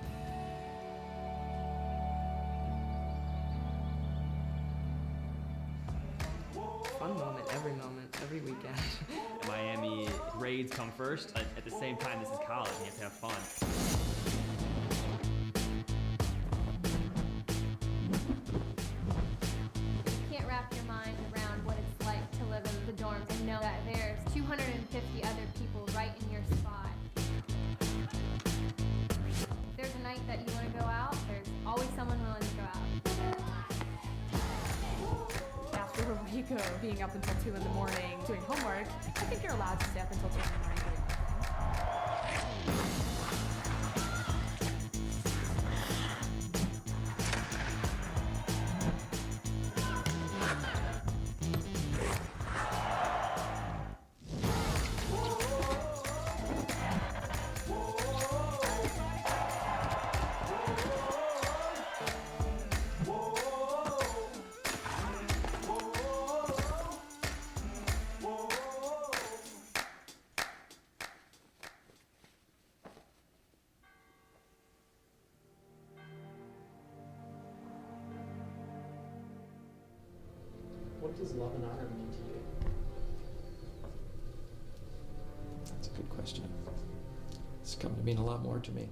Fun moment, every weekend. In Miami, grades come first. At the same time, this is college, and you have to have fun. You can't wrap your mind around what it's like to live in the dorms and know that there's 250 other people right in your spot. If there's a night that you want to go out, there's always someone willing to go out. After a week of being up until 2 in the morning doing homework, I think you're allowed to stay up until 2 in the morning doing homework. What does love and honor mean to you? That's a good question. It's come to mean a lot more to me.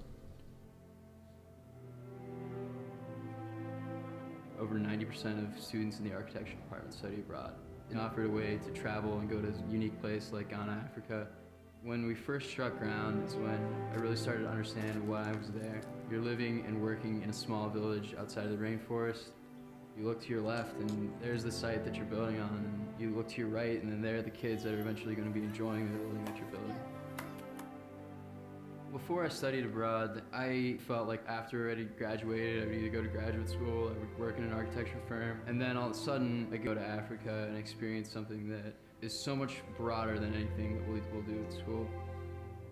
Over 90% of students in the architecture department study abroad and offered a way to travel and go to a unique place like Ghana, Africa. When we first struck ground is when I really started to understand why I was there. You're living and working in a small village outside of the rainforest. You look to your left and there's the site that you're building on, and you look to your right and then there are the kids that are eventually going to be enjoying the building that you're building. Before I studied abroad, I felt like after I already graduated, I would either go to graduate school, I would work in an architecture firm, and then all of a sudden I go to Africa and experience something that is so much broader than anything that we'll do at school.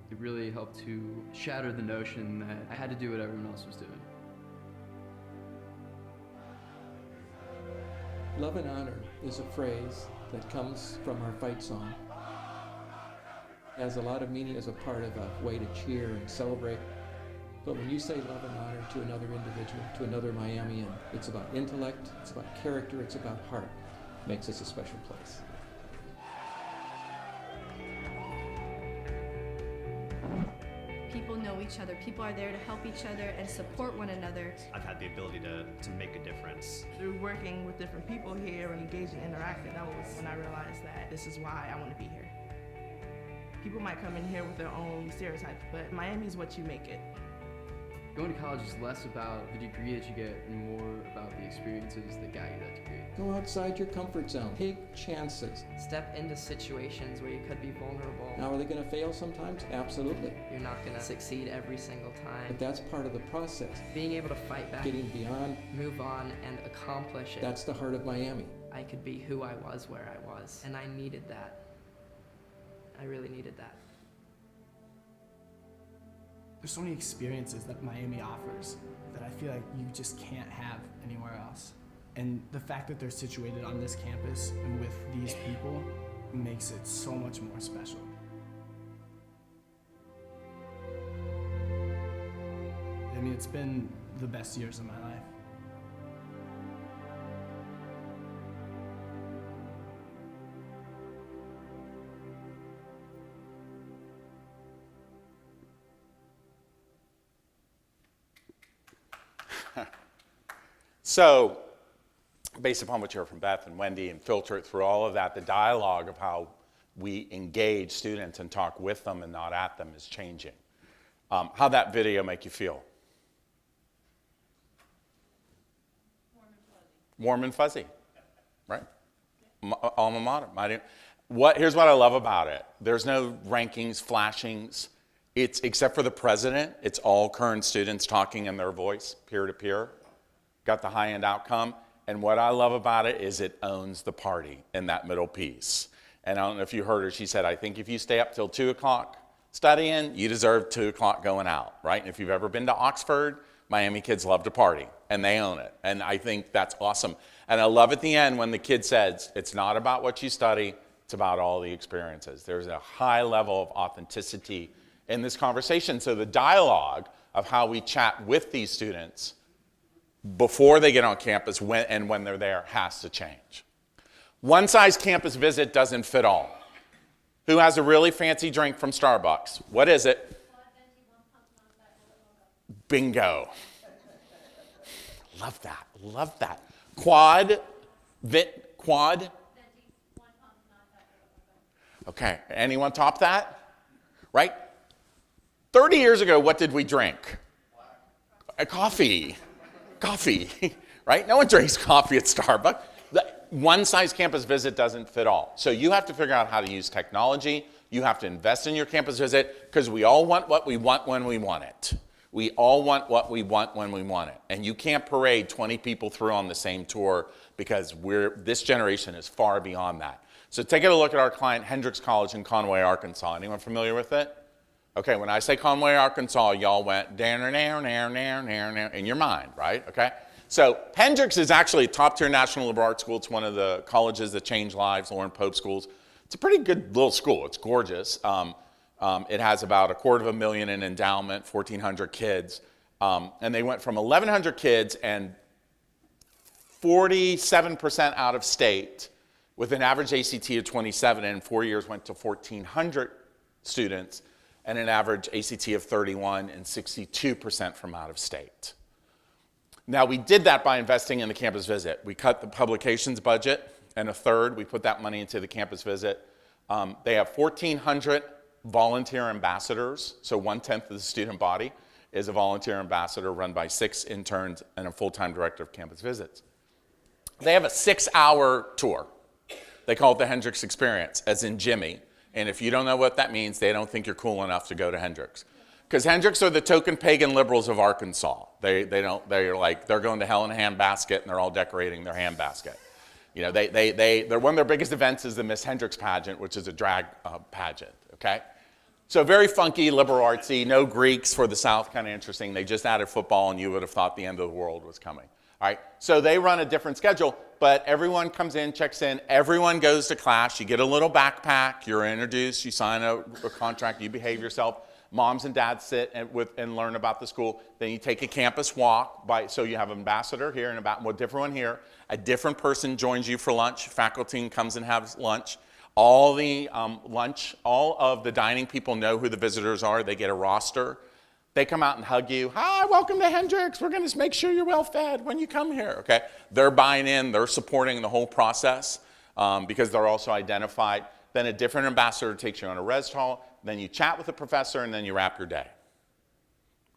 It really helped to shatter the notion that I had to do what everyone else was doing. Love and honor is a phrase that comes from our fight song. It has a lot of meaning as a part of a way to cheer and celebrate. But when you say love and honor to another individual, to another Miamian, it's about intellect, it's about character, it's about heart. It makes us a special place. People People know each other. People are there to help each other and support one another. I've had the ability to make a difference. Through working with different people here and engaging and interacting, that was when I realized that this is why I want to be here. People might come in here with their own stereotypes, but Miami is what you make it. Going to college is less about the degree that you get and more about the experiences that got you that degree. Go outside your comfort zone. Take chances. Step into situations where you could be vulnerable. Now, are they going to fail sometimes? Absolutely. You're not going to succeed every single time. But that's part of the process. Being able to fight back, Getting beyond, move on, and accomplish it. That's the heart of Miami. I could be who I was where I was, and I needed that. I really needed that. There's so many experiences that Miami offers that I feel like you just can't have anywhere else. And the fact that they're situated on this campus and with these people makes it so much more special. I mean, it's been the best years of my life. So, based upon what you heard from Beth and Wendy and filter it through all of that, the dialogue of how we engage students and talk with them and not at them is changing. How'd that video make you feel? Warm and fuzzy, right? Alma mater. Here's what I love about it. There's no rankings, flashings. It's, except for the president, it's all current students talking in their voice, peer to peer. Got the high-end outcome. And what I love about it is it owns the party in that middle piece. And I don't know if you heard her, she said, I think if you stay up till 2 o'clock studying, you deserve 2 o'clock going out, right? And if you've ever been to Oxford, Miami kids love to party, and they own it. And I think that's awesome. And I love at the end when the kid says, it's not about what you study, it's about all the experiences. There's a high level of authenticity in this conversation. So the dialogue of how we chat with these students before they get on campus and when they're there has to change. One size campus visit doesn't fit all. Who has a really fancy drink from Starbucks? What is it? Bingo. Love that. Love that. Quad. Okay. Anyone top that? Right? 30 years ago, what did we drink? Coffee. Coffee, right? No one drinks coffee at Starbucks. The one-size campus visit doesn't fit all. So you have to figure out how to use technology. You have to invest in your campus visit because we all want what we want when we want it. We all want what we want when we want it. And you can't parade 20 people through on the same tour because this generation is far beyond that. So take a look at our client, Hendrix College in Conway, Arkansas. Anyone familiar with it? Okay, when I say Conway, Arkansas, y'all went in your mind, right? Okay? So Hendrix is actually a top-tier national liberal arts school. It's one of the colleges that change lives, Lauren Pope schools. It's a pretty good little school. It's gorgeous. It has about $250,000 in endowment, 1,400 kids. And they went from 1,100 kids and 47% out of state with an average ACT of 27, and in 4 years went to 1,400 students and an average ACT of 31 and 62% from out of state. Now, we did that by investing in the campus visit. We cut the publications budget, and a third, we put that money into the campus visit. They have 1,400 volunteer ambassadors, so 1/10 of the student body is a volunteer ambassador run by 6 interns and a full-time director of campus visits. They have a 6-hour tour. They call it the Hendrix Experience, as in Jimmy. And if you don't know what that means, they don't think you're cool enough to go to Hendrix. Because Hendrix are the token pagan liberals of Arkansas. They're going to hell in a handbasket, and they're all decorating their handbasket. You know, they're one of their biggest events is the Miss Hendrix pageant, which is a drag pageant, okay? So very funky, liberal artsy, no Greeks for the South, kind of interesting. They just added football, and you would have thought the end of the world was coming. All right, so they run a different schedule, but everyone comes in, checks in, everyone goes to class. You get a little backpack, you're introduced, you sign a contract, you behave yourself. Moms and dads sit and learn about the school. Then you take a campus walk. So you have an ambassador here and a different one here. A different person joins you for lunch. Faculty comes and has lunch. All of the dining people know who the visitors are. They get a roster. They come out and hug you. Hi, welcome to Hendrix. We're going to make sure you're well fed when you come here, okay? They're buying in. They're supporting the whole process because they're also identified. Then a different ambassador takes you on a res hall. Then you chat with the professor, and then you wrap your day,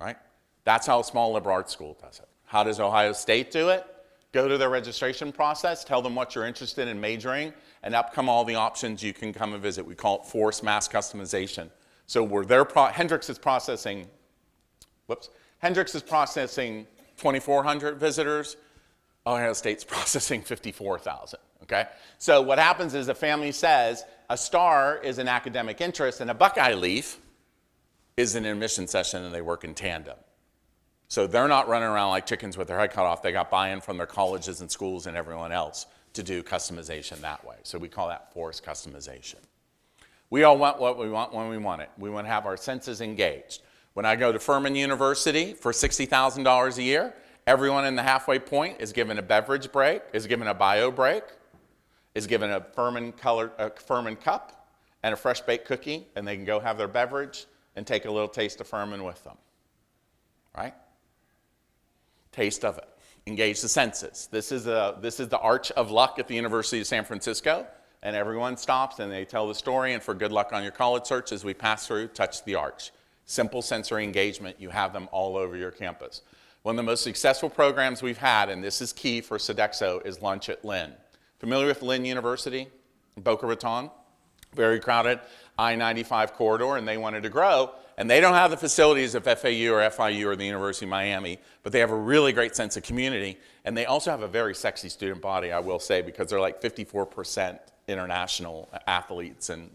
right? That's how a small liberal arts school does it. How does Ohio State do it? Go to their registration process, tell them what you're interested in majoring, and up come all the options you can come and visit. We call it forced mass customization. So Hendrix is processing 2,400 visitors. Ohio State's processing 54,000, okay? So what happens is a family says a star is an academic interest and a Buckeye leaf is an admission session, and they work in tandem. So they're not running around like chickens with their head cut off. They got buy-in from their colleges and schools and everyone else to do customization that way. So we call that forced customization. We all want what we want when we want it. We want to have our senses engaged. When I go to Furman University for $60,000 a year, everyone in the halfway point is given a beverage break, is given a bio break, is given a Furman cup and a fresh baked cookie, and they can go have their beverage and take a little taste of Furman with them, right? Taste of it. Engage the senses. This is the Arch of Luck at the University of San Francisco, and everyone stops and they tell the story, and for good luck on your college search as we pass through, touch the arch. Simple sensory engagement. You have them all over your campus. One of the most successful programs we've had, and this is key for Sodexo, is Lunch at Lynn. Familiar with Lynn University? Boca Raton? Very crowded I-95 corridor, and they wanted to grow. And they don't have the facilities of FAU or FIU or the University of Miami, but they have a really great sense of community. And they also have a very sexy student body, I will say, because they're like 54% international athletes. And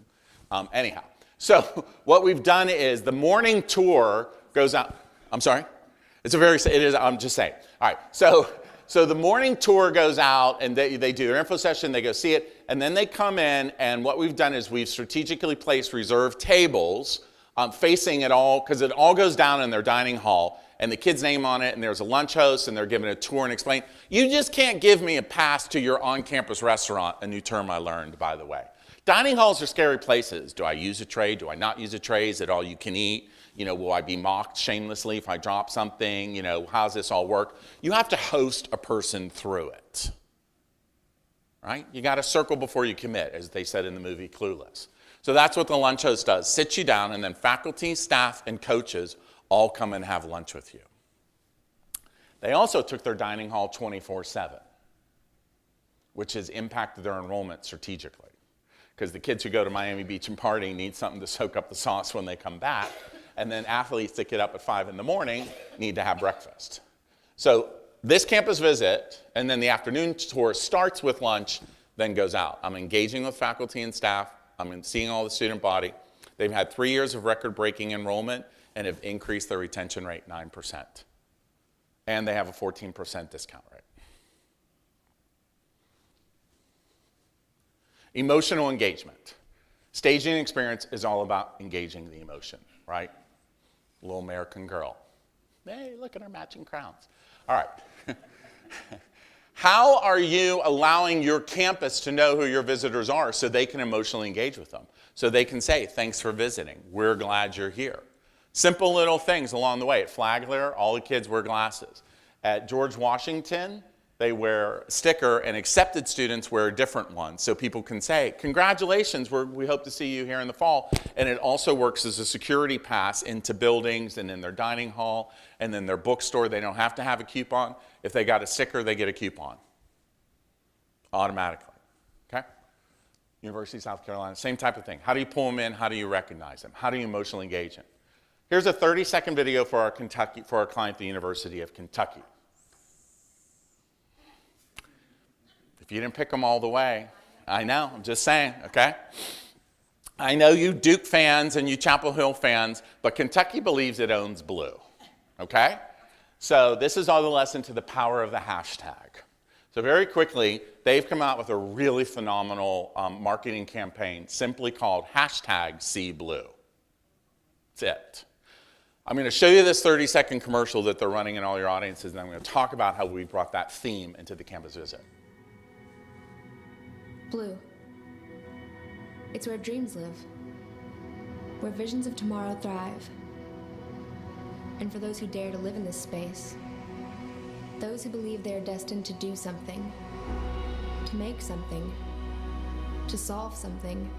anyhow, so what we've done is the morning tour goes out. I'm sorry? I'm just saying. All right, so the morning tour goes out, and they do their info session, they go see it, and then they come in, and what we've done is we've strategically placed reserved tables facing it all, because it all goes down in their dining hall, and the kid's name on it, and there's a lunch host, and they're giving a tour and explain. You just can't give me a pass to your on-campus restaurant, a new term I learned, by the way. Dining halls are scary places. Do I use a tray? Do I not use a tray? Is it all you can eat? You know, will I be mocked shamelessly if I drop something? You know, how's this all work? You have to host a person through it, right? You got to circle before you commit, as they said in the movie Clueless. So that's what the lunch host does. Sits you down, and then faculty, staff, and coaches all come and have lunch with you. They also took their dining hall 24/7, which has impacted their enrollment strategically. Because the kids who go to Miami Beach and party need something to soak up the sauce when they come back. And then athletes that get up at 5 in the morning need to have breakfast. So this campus visit, and then the afternoon tour starts with lunch, then goes out. I'm engaging with faculty and staff. I'm seeing all the student body. They've had 3 years of record-breaking enrollment and have increased their retention rate 9%. And they have a 14% discount rate. Emotional engagement. Staging experience is all about engaging the emotion, right? Little American Girl. Hey, look at our matching crowns. All right. How are you allowing your campus to know who your visitors are so they can emotionally engage with them? So they can say, thanks for visiting. We're glad you're here. Simple little things along the way. At Flagler, all the kids wear glasses. At George Washington, they wear a sticker, and accepted students wear a different one. So people can say, congratulations, we hope to see you here in the fall. And it also works as a security pass into buildings and in their dining hall and then their bookstore. They don't have to have a coupon. If they got a sticker, they get a coupon automatically, okay? University of South Carolina, same type of thing. How do you pull them in? How do you recognize them? How do you emotionally engage them? Here's a 30-second video for our client at the University of Kentucky. If you didn't pick them all the way, I know, I'm just saying, okay? I know you Duke fans and you Chapel Hill fans, but Kentucky believes it owns blue, okay? So this is all the lesson to the power of the hashtag. So very quickly, they've come out with a really phenomenal marketing campaign simply called #SeeBlue. That's it. I'm going to show you this 30-second commercial that they're running in all your audiences, and I'm going to talk about how we brought that theme into the campus visit. Blue. It's where dreams live, where visions of tomorrow thrive. and for those who dare to live in this space. Those who believe they are destined to do something, to make something, to solve something.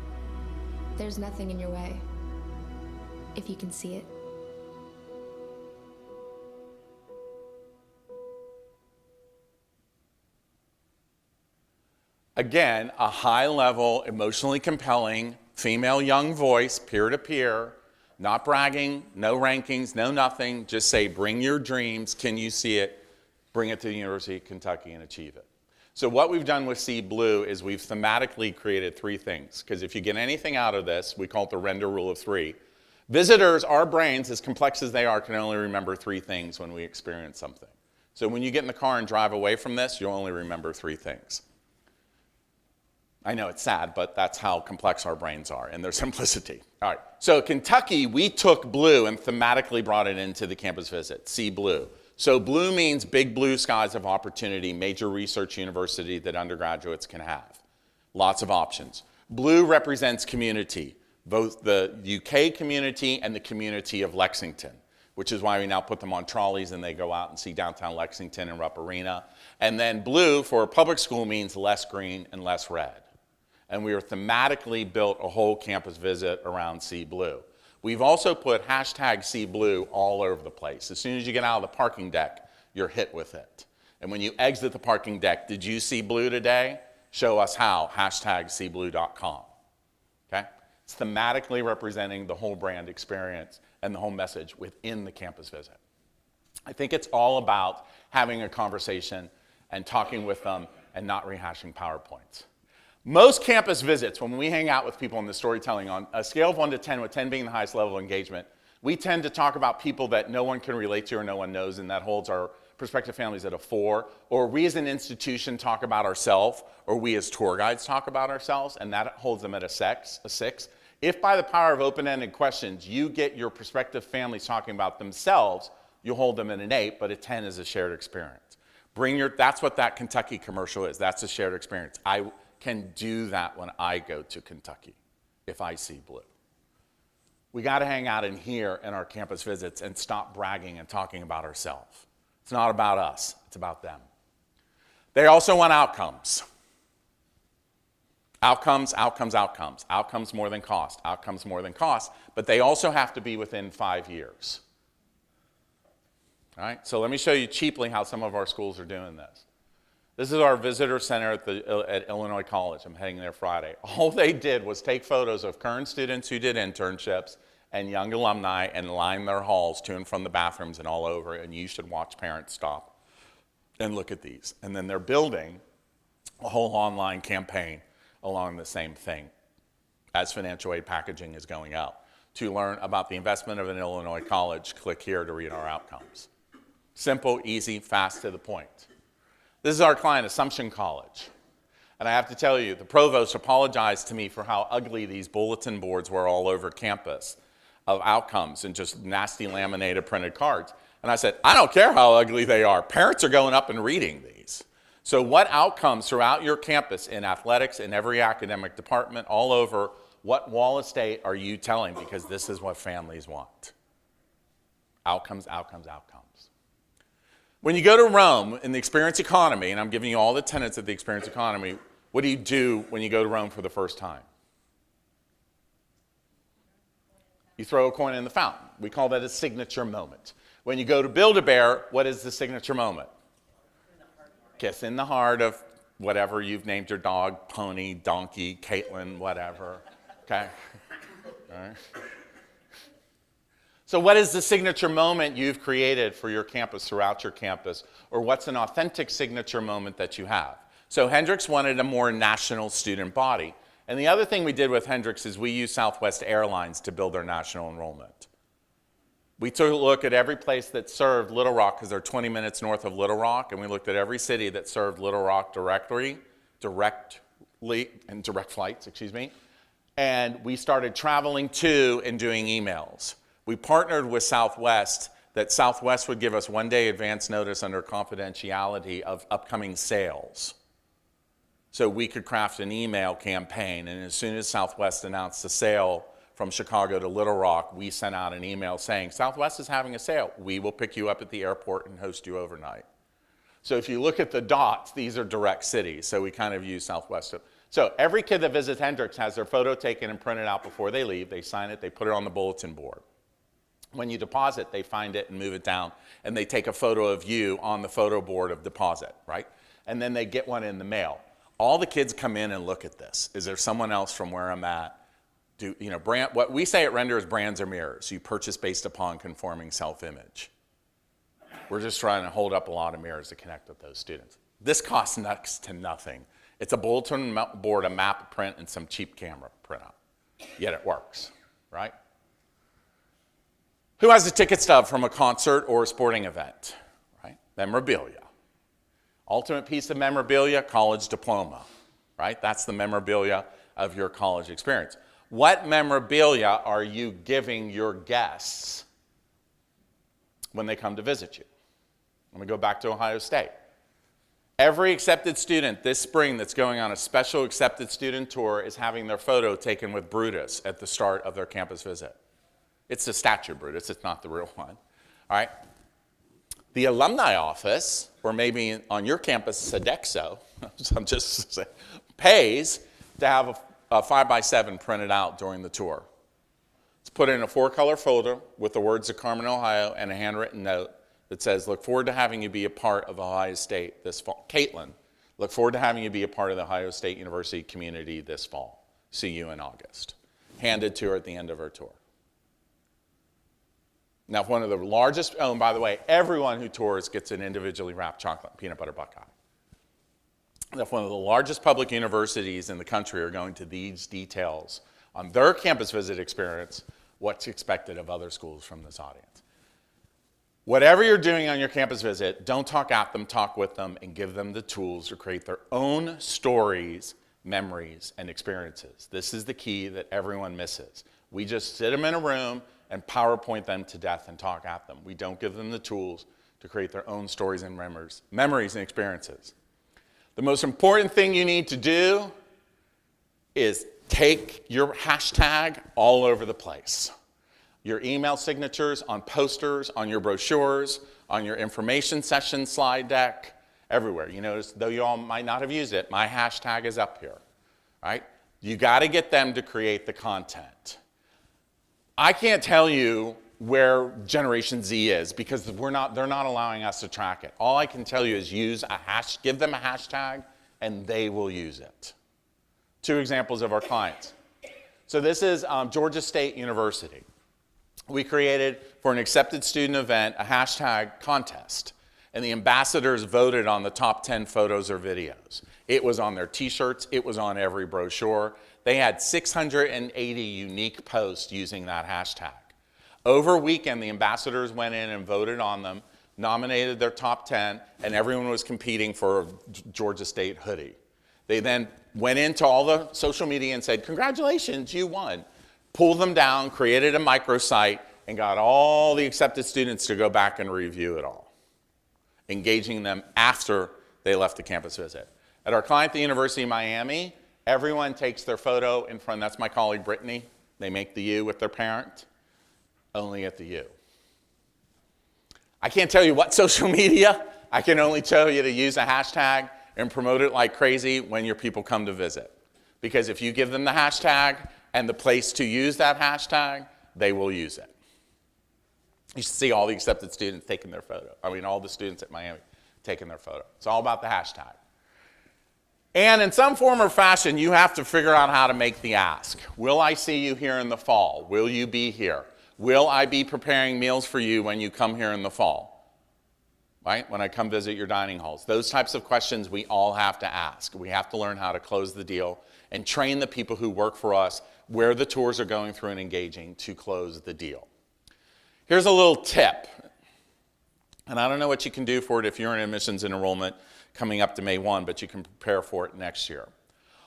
There's nothing in your way, if you can see it. Again, a high-level, emotionally compelling, female young voice, peer-to-peer, not bragging, no rankings, no nothing. Just say, bring your dreams. Can you see it? Bring it to the University of Kentucky and achieve it. So what we've done with See Blue is we've thematically created 3 things. Because if you get anything out of this, we call it the render rule of 3. Visitors, our brains, as complex as they are, can only remember 3 things when we experience something. So when you get in the car and drive away from this, you'll only remember 3 things. I know it's sad, but that's how complex our brains are and their simplicity. All right, so Kentucky, we took blue and thematically brought it into the campus visit, See Blue. So blue means big blue skies of opportunity, major research university that undergraduates can have. Lots of options. Blue represents community, both the UK community and the community of Lexington, which is why we now put them on trolleys and they go out and see downtown Lexington and Rupp Arena. And then blue for a public school means less green and less red. And we are thematically built a whole campus visit around See Blue. We've also put hashtag See Blue all over the place. As soon as you get out of the parking deck, you're hit with it. And when you exit the parking deck, did you see blue today? Show us how, hashtag seeblue.com. Okay? It's thematically representing the whole brand experience and the whole message within the campus visit. I think it's all about having a conversation and talking with them and not rehashing PowerPoints. Most campus visits, when we hang out with people in the storytelling, on a scale of 1 to 10, with 10 being the highest level of engagement, we tend to talk about people that no one can relate to or no one knows, and that holds our prospective families at a 4. Or we as an institution talk about ourselves, or we as tour guides talk about ourselves, and that holds them at a 6. If by the power of open-ended questions, you get your prospective families talking about themselves, you'll hold them at an 8, but a 10 is a shared experience. That's what that Kentucky commercial is. That's a shared experience. I can do that when I go to Kentucky, if I see blue. We got to hang out in here in our campus visits and stop bragging and talking about ourselves. It's not about us, it's about them. They also want outcomes. Outcomes, outcomes, outcomes. Outcomes more than cost, outcomes more than cost, but they also have to be within 5 years. All right, so let me show you cheaply how some of our schools are doing this. This is our visitor center at Illinois College. I'm heading there Friday. All they did was take photos of current students who did internships and young alumni and line their halls to and from the bathrooms and all over, and you should watch parents stop and look at these. And then they're building a whole online campaign along the same thing as financial aid packaging is going out. To learn about the investment of an Illinois college, click here to read our outcomes. Simple, easy, fast, to the point. This is our client, Assumption College. And I have to tell you, the provost apologized to me for how ugly these bulletin boards were all over campus of outcomes and just nasty laminated printed cards. And I said, I don't care how ugly they are. Parents are going up and reading these. So what outcomes throughout your campus in athletics, in every academic department, all over, what wall of state are you telling? Because this is what families want. Outcomes, outcomes, outcomes. When you go to Rome in the experience economy, and I'm giving you all the tenets of the experience economy, what do you do when you go to Rome for the first time? You throw a coin in the fountain. We call that a signature moment. When you go to Build-A-Bear, what is the signature moment? Kiss in the heart of whatever you've named your dog, pony, donkey, Caitlin, whatever. Okay? All right. So what is the signature moment you've created for your campus, throughout your campus, or what's an authentic signature moment that you have? So Hendrix wanted a more national student body. And the other thing we did with Hendrix is we used Southwest Airlines to build their national enrollment. We took a look at every place that served Little Rock, because they're 20 minutes north of Little Rock, and we looked at every city that served Little Rock directly, and direct flights, and we started traveling to and doing emails. We partnered with Southwest, that Southwest would give us 1 day advance notice under confidentiality of upcoming sales. So we could craft an email campaign, and as soon as Southwest announced the sale from Chicago to Little Rock, we sent out an email saying, Southwest is having a sale. We will pick you up at the airport and host you overnight. So if you look at the dots, these are direct cities. So we kind of use Southwest. So every kid that visits Hendricks has their photo taken and printed out before they leave. They sign it, they put it on the bulletin board. When you deposit, they find it and move it down, and they take a photo of you on the photo board of deposit, right? And then they get one in the mail. All the kids come in and look at this. Is there someone else from where I'm at? What we say at Render is brands are mirrors. You purchase based upon conforming self-image. We're just trying to hold up a lot of mirrors to connect with those students. This costs next to nothing. It's a bulletin board, a map, a print, and some cheap camera printout. Yet it works, right? Who has a ticket stub from a concert or a sporting event, right? Memorabilia. Ultimate piece of memorabilia, college diploma, right? That's the memorabilia of your college experience. What memorabilia are you giving your guests when they come to visit you? Let me go back to Ohio State. Every accepted student this spring that's going on a special accepted student tour is having their photo taken with Brutus at the start of their campus visit. It's the statue Brutus, it's not the real one, all right? The alumni office, or maybe on your campus, Sodexo, I'm just saying, pays to have a 5x7 printed out during the tour. It's put in a 4-color folder with the words of Carmen, Ohio, and a handwritten note that says, look forward to having you be a part of Ohio State this fall. Caitlin, look forward to having you be a part of the Ohio State University community this fall. See you in August. Handed to her at the end of her tour. Now, if one of the largest, oh, and by the way, everyone who tours gets an individually wrapped chocolate peanut butter buckeye. If one of the largest public universities in the country are going to these details on their campus visit experience, what's expected of other schools from this audience? Whatever you're doing on your campus visit, don't talk at them, talk with them, and give them the tools to create their own stories, memories, and experiences. This is the key that everyone misses. We just sit them in a room and PowerPoint them to death and talk at them. We don't give them the tools to create their own stories and memories and experiences. The most important thing you need to do is take your hashtag all over the place. Your email signatures, on posters, on your brochures, on your information session slide deck, everywhere. You notice, though you all might not have used it, my hashtag is up here, right? You got to get them to create the content. I can't tell you where Generation Z is because they're not allowing us to track it. All I can tell you is give them a hashtag and they will use it. 2 examples of our clients. So this is Georgia State University. We created, for an accepted student event, a hashtag contest, and the ambassadors voted on the top 10 photos or videos. It was on their t-shirts, it was on every brochure. They had 680 unique posts using that hashtag. Over a weekend, the ambassadors went in and voted on them, nominated their top 10, and everyone was competing for a Georgia State hoodie. They then went into all the social media and said, congratulations, you won. Pulled them down, created a microsite, and got all the accepted students to go back and review it all, engaging them after they left the campus visit. At our client, the University of Miami, everyone takes their photo in front. That's my colleague, Brittany. They make the U with their parent, only at the U. I can't tell you what social media. I can only tell you to use a hashtag and promote it like crazy when your people come to visit. Because if you give them the hashtag and the place to use that hashtag, they will use it. You should see all the accepted students taking their photo. I mean, all the students at Miami taking their photo. It's all about the hashtag. And in some form or fashion, you have to figure out how to make the ask. Will I see you here in the fall? Will you be here? Will I be preparing meals for you when you come here in the fall? Right? When I come visit your dining halls. Those types of questions we all have to ask. We have to learn how to close the deal and train the people who work for us where the tours are going through and engaging to close the deal. Here's a little tip. And I don't know what you can do for it if you're in admissions and enrollment coming up to May 1, but you can prepare for it next year.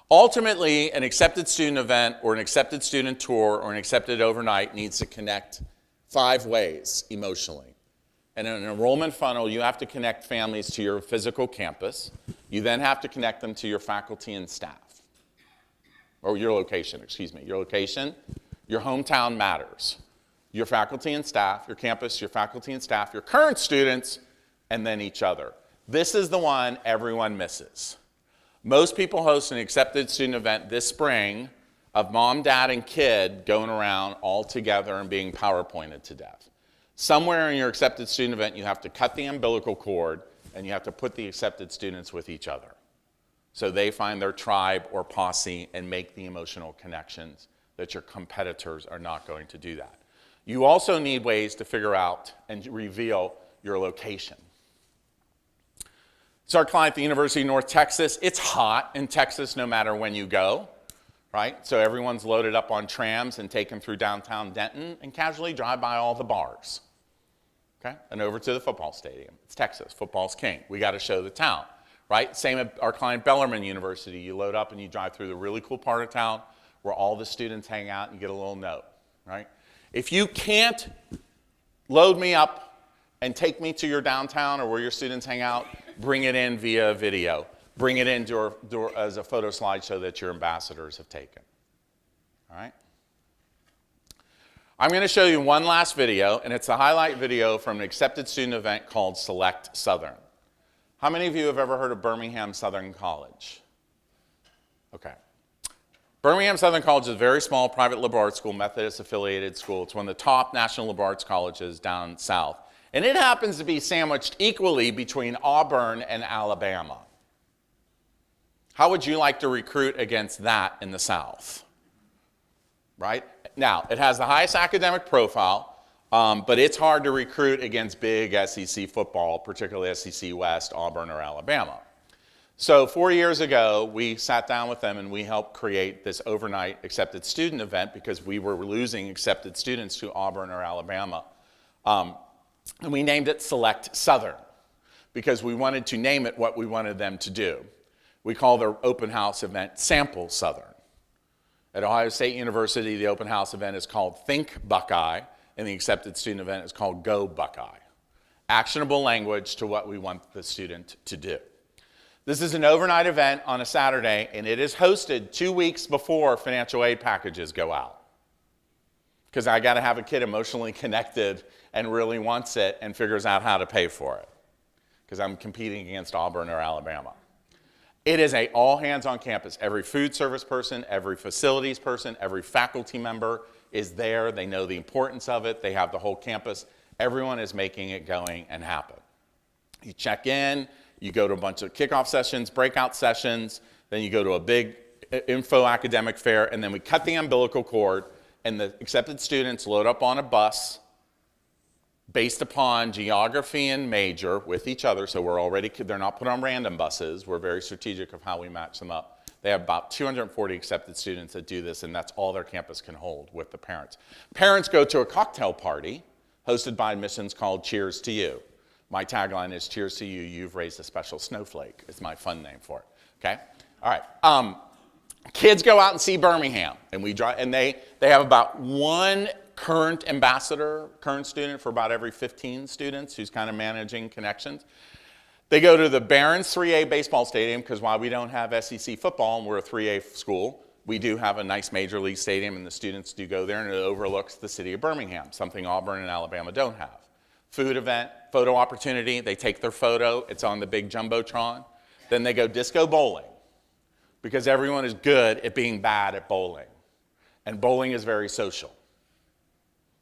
Ultimately, an accepted student event or an accepted student tour or an accepted overnight needs to connect 5 ways emotionally. And in an enrollment funnel, you have to connect families to your physical campus. You then have to connect them to your faculty and staff. Or your location, excuse me. Your location, Your hometown matters. Your faculty and staff, your campus, your faculty and staff, your current students, and then each other. This is the one everyone misses. Most people host an accepted student event this spring of mom, dad, and kid going around all together and being PowerPointed to death. Somewhere in your accepted student event, you have to cut the umbilical cord and you have to put the accepted students with each other so they find their tribe or posse and make the emotional connections that your competitors are not going to do that. You also need ways to figure out and reveal your location. It's our client at the University of North Texas. It's hot in Texas no matter when you go, right? So everyone's loaded up on trams and taken through downtown Denton and casually drive by all the bars, okay? And over to the football stadium. It's Texas, football's king. We got to show the town, right? Same at our client Bellarmine University. You load up and you drive through the really cool part of town where all the students hang out and you get a little note, right? If you can't load me up and take me to your downtown or where your students hang out, bring it in via video. Bring it in as a photo slideshow that your ambassadors have taken. All right? I'm going to show you one last video, and it's a highlight video from an accepted student event called Select Southern. How many of you have ever heard of Birmingham Southern College? Okay. Birmingham Southern College is a very small private liberal arts school, Methodist affiliated school. It's one of the top national liberal arts colleges down south. And it happens to be sandwiched equally between Auburn and Alabama. How would you like to recruit against that in the South? Right? Now, it has the highest academic profile, but it's hard to recruit against big SEC football, particularly SEC West, Auburn, or Alabama. So 4 years ago, we sat down with them and we helped create this overnight accepted student event because we were losing accepted students to Auburn or Alabama. And we named it Select Southern because we wanted to name it what we wanted them to do. We call the open house event Sample Southern. At Ohio State University, the open house event is called Think Buckeye, and the accepted student event is called Go Buckeye. Actionable language to what we want the student to do. This is an overnight event on a Saturday, and it is hosted 2 weeks before financial aid packages go out. Because I got to have a kid emotionally connected and really wants it and figures out how to pay for it. Because I'm competing against Auburn or Alabama. It is a all hands on campus. Every food service person, every facilities person, every faculty member is there. They know the importance of it. They have the whole campus. Everyone is making it going and happen. You check in, you go to a bunch of kickoff sessions, breakout sessions, then you go to a big info academic fair, and then we cut the umbilical cord, and the accepted students load up on a bus based upon geography and major with each other, so they're not put on random buses. We're very strategic of how we match them up. They have about 240 accepted students that do this, and that's all their campus can hold with the parents. Parents go to a cocktail party hosted by admissions called Cheers to You. My tagline is Cheers to You, you've raised a special snowflake. It's my fun name for it, okay? All right, kids go out and see Birmingham, and they have about one current ambassador, current student for about every 15 students who's kind of managing connections. They go to the Barron's 3A baseball stadium because while we don't have SEC football and we're a 3A school, we do have a nice major league stadium and the students do go there and it overlooks the city of Birmingham, something Auburn and Alabama don't have. Food event, photo opportunity, they take their photo, it's on the big Jumbotron. Then they go disco bowling because everyone is good at being bad at bowling. And bowling is very social.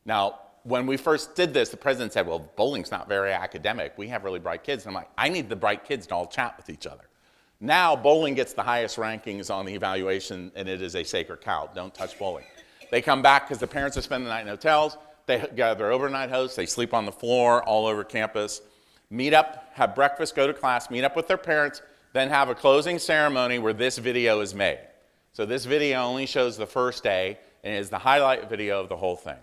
Now, when we first did this, the president said, well, bowling's not very academic. We have really bright kids. And I'm like, I need the bright kids to all chat with each other. Now, bowling gets the highest rankings on the evaluation, and it is a sacred cow. Don't touch bowling. They come back because the parents have spent the night in hotels. They got their overnight hosts. They sleep on the floor all over campus. Meet up, have breakfast, go to class, meet up with their parents, then have a closing ceremony where this video is made. So this video only shows the first day and is the highlight video of the whole thing.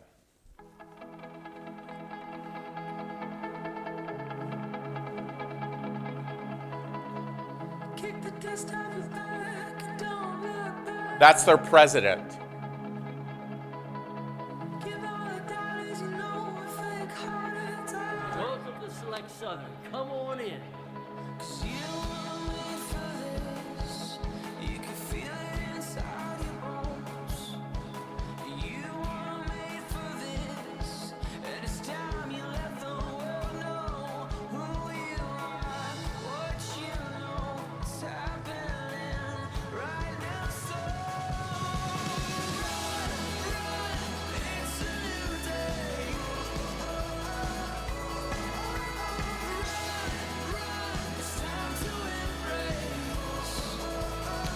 That's their president. Welcome to Select Southern. Come on in.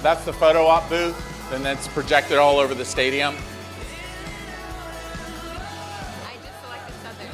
That's the photo op booth, and that's projected all over the stadium. I just selected Southern.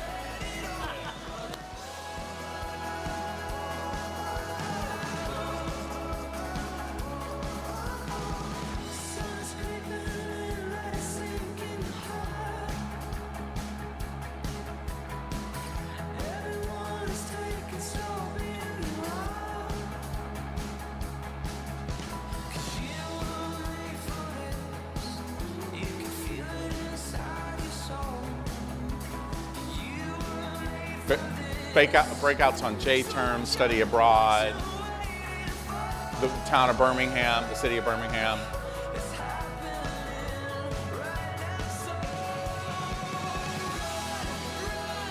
Breakouts on J-terms, study abroad, the town of Birmingham, the city of Birmingham.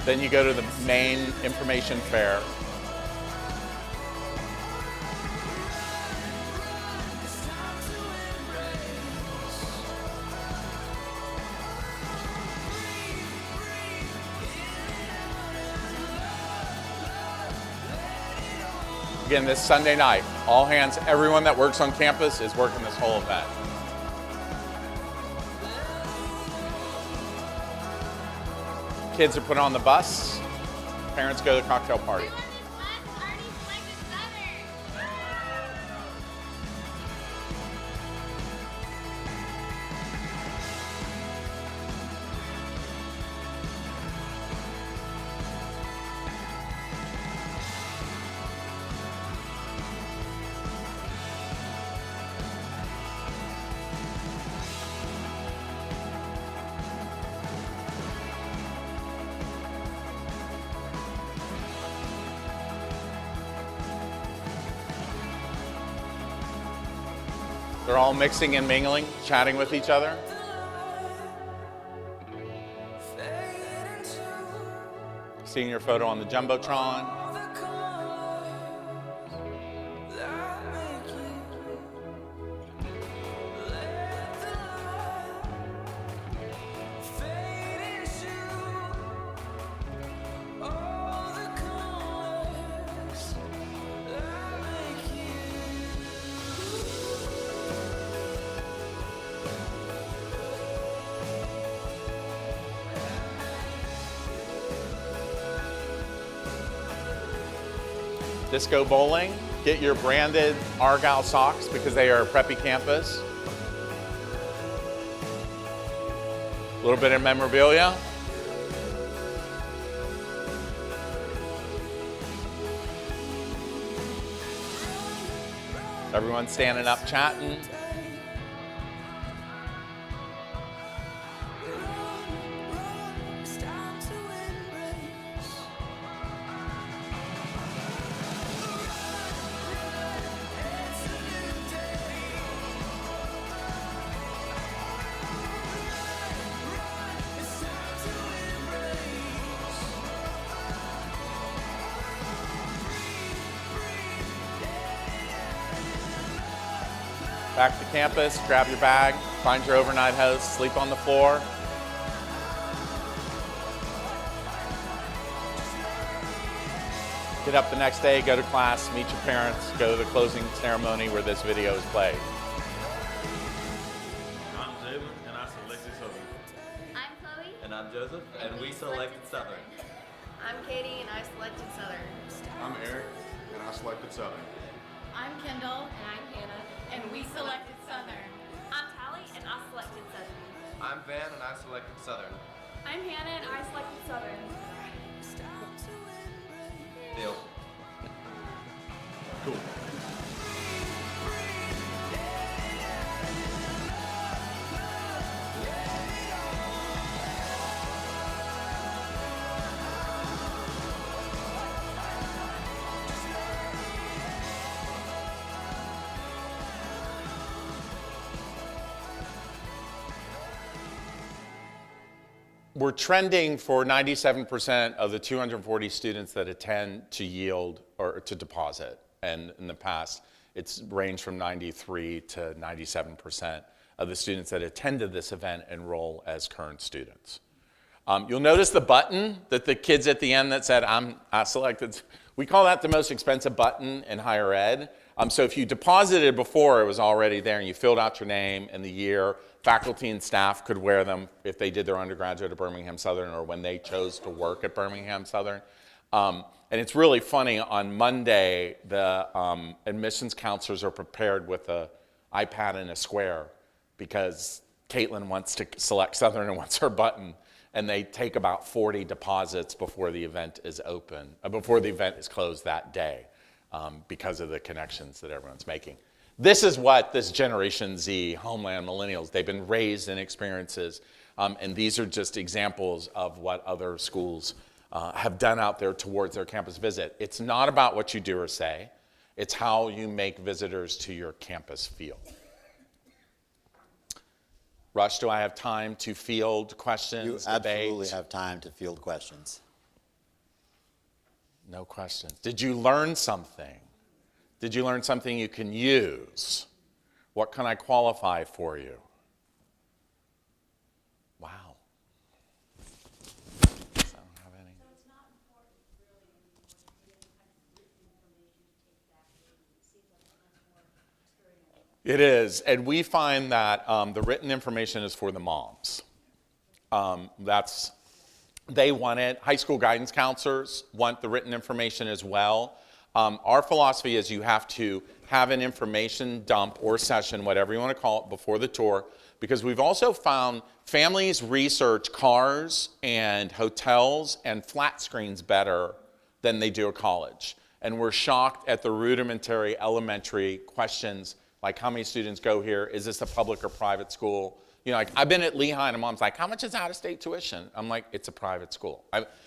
Then you go to the main information fair. Again, this Sunday night, all hands, everyone that works on campus is working this whole event. Kids are put on the bus, parents go to the cocktail party. They're all mixing and mingling, chatting with each other. Seeing your photo on the Jumbotron. Disco bowling, get your branded Argyle socks because they are a preppy campus. A little bit of memorabilia. Everyone standing up chatting. Back to campus, grab your bag, find your overnight host, sleep on the floor. Get up the next day, go to class, meet your parents, go to the closing ceremony where this video is played. I'm Jalen, and I selected Southern. I'm Chloe. And I'm Joseph, and we selected Southern. I'm Katie, and I selected Southern. I'm Eric, and I selected Southern. I'm Kendall, and I'm Hannah, and we selected Southern. I'm Tally, and I selected Southern. I'm Van, and I selected Southern. I'm Hannah, and I selected Southern. Deal. Cool. We're trending for 97% of the 240 students that attend to yield or to deposit. And in the past, it's ranged from 93 to 97% of the students that attended this event enroll as current students. You'll notice the button that the kids at the end that said, I selected. We call that the most expensive button in higher ed. So if you deposited before, it was already there, and you filled out your name and the year. Faculty and staff could wear them if they did their undergraduate at Birmingham Southern or when they chose to work at Birmingham Southern. And it's really funny, on Monday, the admissions counselors are prepared with an iPad and a square because Caitlin wants to select Southern and wants her button. And they take about 40 deposits before the event is open, before the event is closed that day, because of the connections that everyone's making. This is what this Generation Z, Homeland Millennials, they've been raised in experiences, and these are just examples of what other schools have done out there towards their campus visit. It's not about what you do or say, it's how you make visitors to your campus feel. Rush, do I have time to field questions, You absolutely have time to field questions. No questions. Did you learn something? Did you learn something you can use? What can I qualify for you? Wow. I don't have any. It is, and we find that the written information is for the moms. They want it. High school guidance counselors want the written information as well. Our philosophy is you have to have an information dump or session, whatever you want to call it, before the tour, because we've also found families research cars and hotels and flat screens better than they do at college. And we're shocked at the rudimentary elementary questions, like how many students go here, is this a public or private school? You know, like I've been at Lehigh and mom's like, how much is out-of-state tuition? I'm like, it's a private school.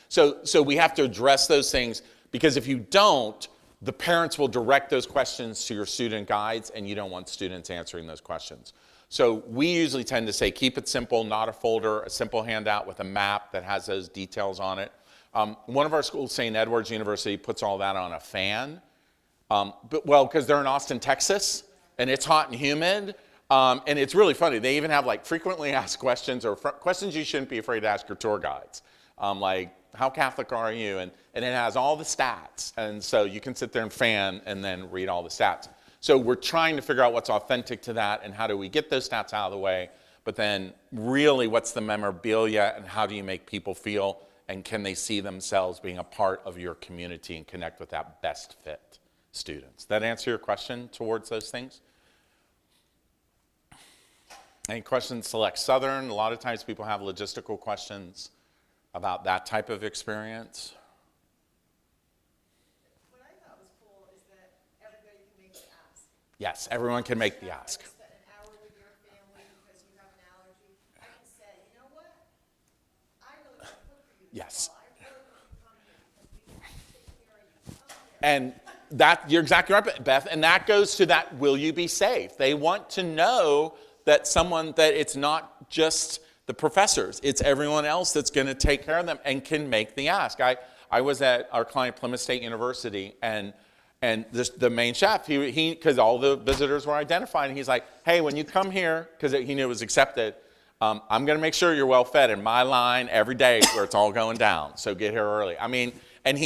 So we have to address those things, because if you don't, the parents will direct those questions to your student guides, and you don't want students answering those questions. So we usually tend to say, keep it simple, not a folder, a simple handout with a map that has those details on it. One of our schools, St. Edward's University, puts all that on a fan. Because they're in Austin, Texas, and it's hot and humid. And it's really funny. They even have like frequently asked questions, or questions you shouldn't be afraid to ask your tour guides. Like, how Catholic are you? And it has all the stats. And so you can sit there and fan and then read all the stats. So we're trying to figure out what's authentic to that and how do we get those stats out of the way. But then really, what's the memorabilia and how do you make people feel? And can they see themselves being a part of your community and connect with that best fit students? That answer your question towards those things? Any questions? Select Southern. A lot of times people have logistical questions about that type of experience. What I thought was cool is that everybody can make the ask. Yes, everyone can make the ask. Spend an hour with your family because you have an allergy. I can say, you know what? I really want to cook for you. Yes. I really want you to come here because we can take care of you. And that, you're exactly right, Beth. And that goes to that, will you be safe? They want to know that it's not just the professors, it's everyone else that's going to take care of them and can make the ask. I was at our client Plymouth State University, and the main chef, he because all the visitors were identified, and he's like, hey, when you come here, because he knew it was accepted, I'm going to make sure you're well fed in my line every day where it's all going down, so get here early. I mean, and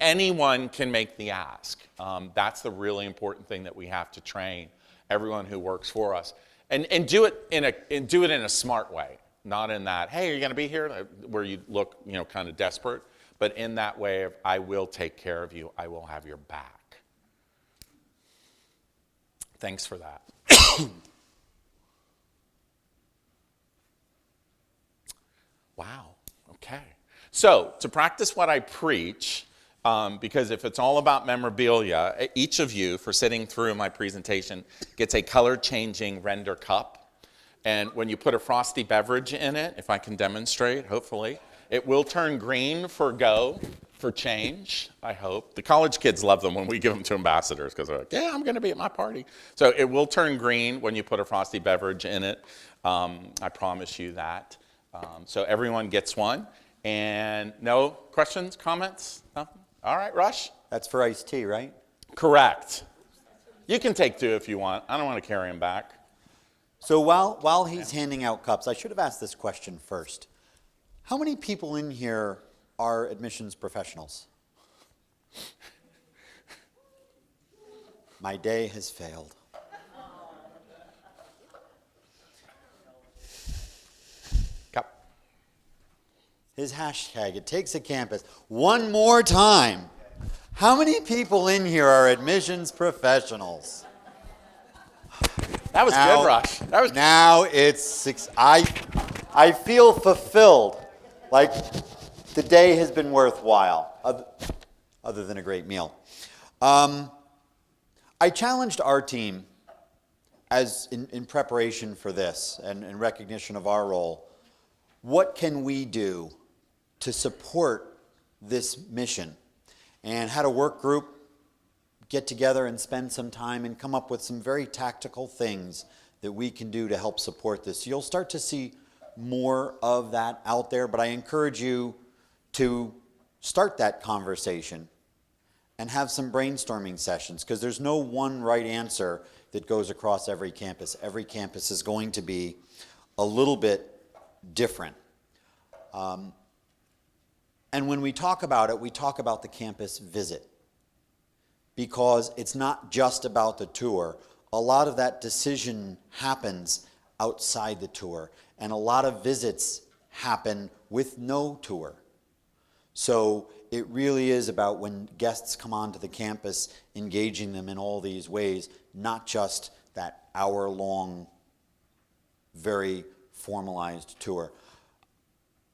anyone can make the ask. That's the really important thing that we have to train everyone who works for us. And do it in a smart way, not in that, hey, are you going to be here, where you look, kind of desperate, but in that way of, I will take care of you, I will have your back. Thanks for that. Wow, okay. So to practice what I preach, because if it's all about memorabilia, each of you, for sitting through my presentation, gets a color-changing render cup. And when you put a frosty beverage in it, if I can demonstrate, hopefully, it will turn green for go, for change, I hope. The college kids love them when we give them to ambassadors, because they're like, yeah, I'm going to be at my party. So it will turn green when you put a frosty beverage in it. I promise you that. So everyone gets one. And no questions, comments? Nothing? All right, Rush? That's for iced tea, right? Correct. You can take two if you want. I don't want to carry them back. So while he's handing out cups, I should have asked this question first. How many people in here are admissions professionals? My day has failed. His hashtag, it takes a campus. One more time. How many people in here are admissions professionals? That was good, Rush. That was now it's 6. I feel fulfilled, like the day has been worthwhile, other than a great meal. I challenged our team as in preparation for this and in recognition of our role. What can we do to support this mission? And had a work group get together and spend some time and come up with some very tactical things that we can do to help support this. You'll start to see more of that out there, but I encourage you to start that conversation and have some brainstorming sessions, because there's no one right answer that goes across every campus. Every campus is going to be a little bit different. And when we talk about it, we talk about the campus visit, because it's not just about the tour. A lot of that decision happens outside the tour, and a lot of visits happen with no tour. So it really is about, when guests come onto the campus, engaging them in all these ways, not just that hour-long, very formalized tour.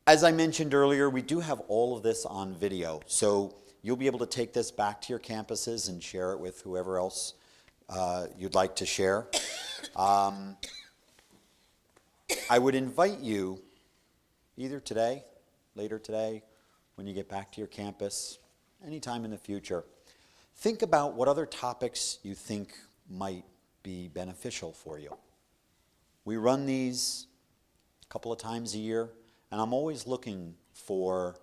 As I mentioned earlier, we do have all of this on video, so you'll be able to take this back to your campuses and share it with whoever else you'd like to share. I would invite you, either today, later today, when you get back to your campus, anytime in the future, think about what other topics you think might be beneficial for you. We run these a couple of times a year, and I'm always looking for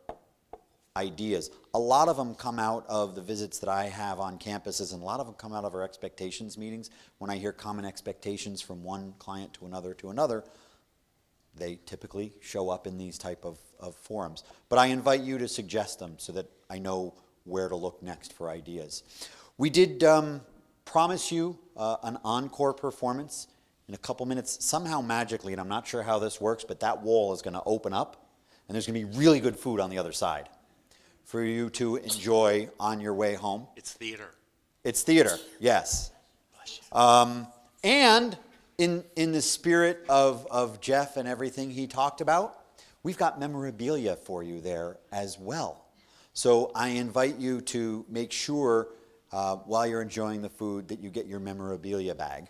ideas. A lot of them come out of the visits that I have on campuses, and a lot of them come out of our expectations meetings. When I hear common expectations from one client to another, they typically show up in these type of forums. But I invite you to suggest them so that I know where to look next for ideas. We did promise you an encore performance in a couple minutes. Somehow magically, and I'm not sure how this works, but that wall is going to open up, and there's going to be really good food on the other side for you to enjoy on your way home. It's theater. It's theater, yes. And in the spirit of Jeff and everything he talked about, we've got memorabilia for you there as well. So I invite you to make sure while you're enjoying the food that you get your memorabilia bag.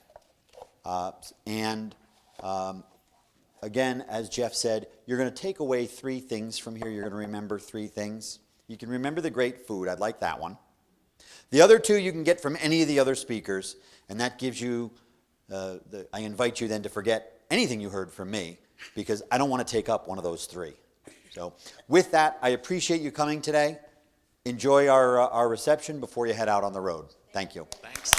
Again, as Jeff said, you're going to take away 3 things from here. You're going to remember 3 things. You can remember the great food. I'd like that one. The other 2 you can get from any of the other speakers, and that gives you, I invite you then to forget anything you heard from me, because I don't want to take up one of those 3. So with that, I appreciate you coming today. Enjoy our reception before you head out on the road. Thank you. Thanks.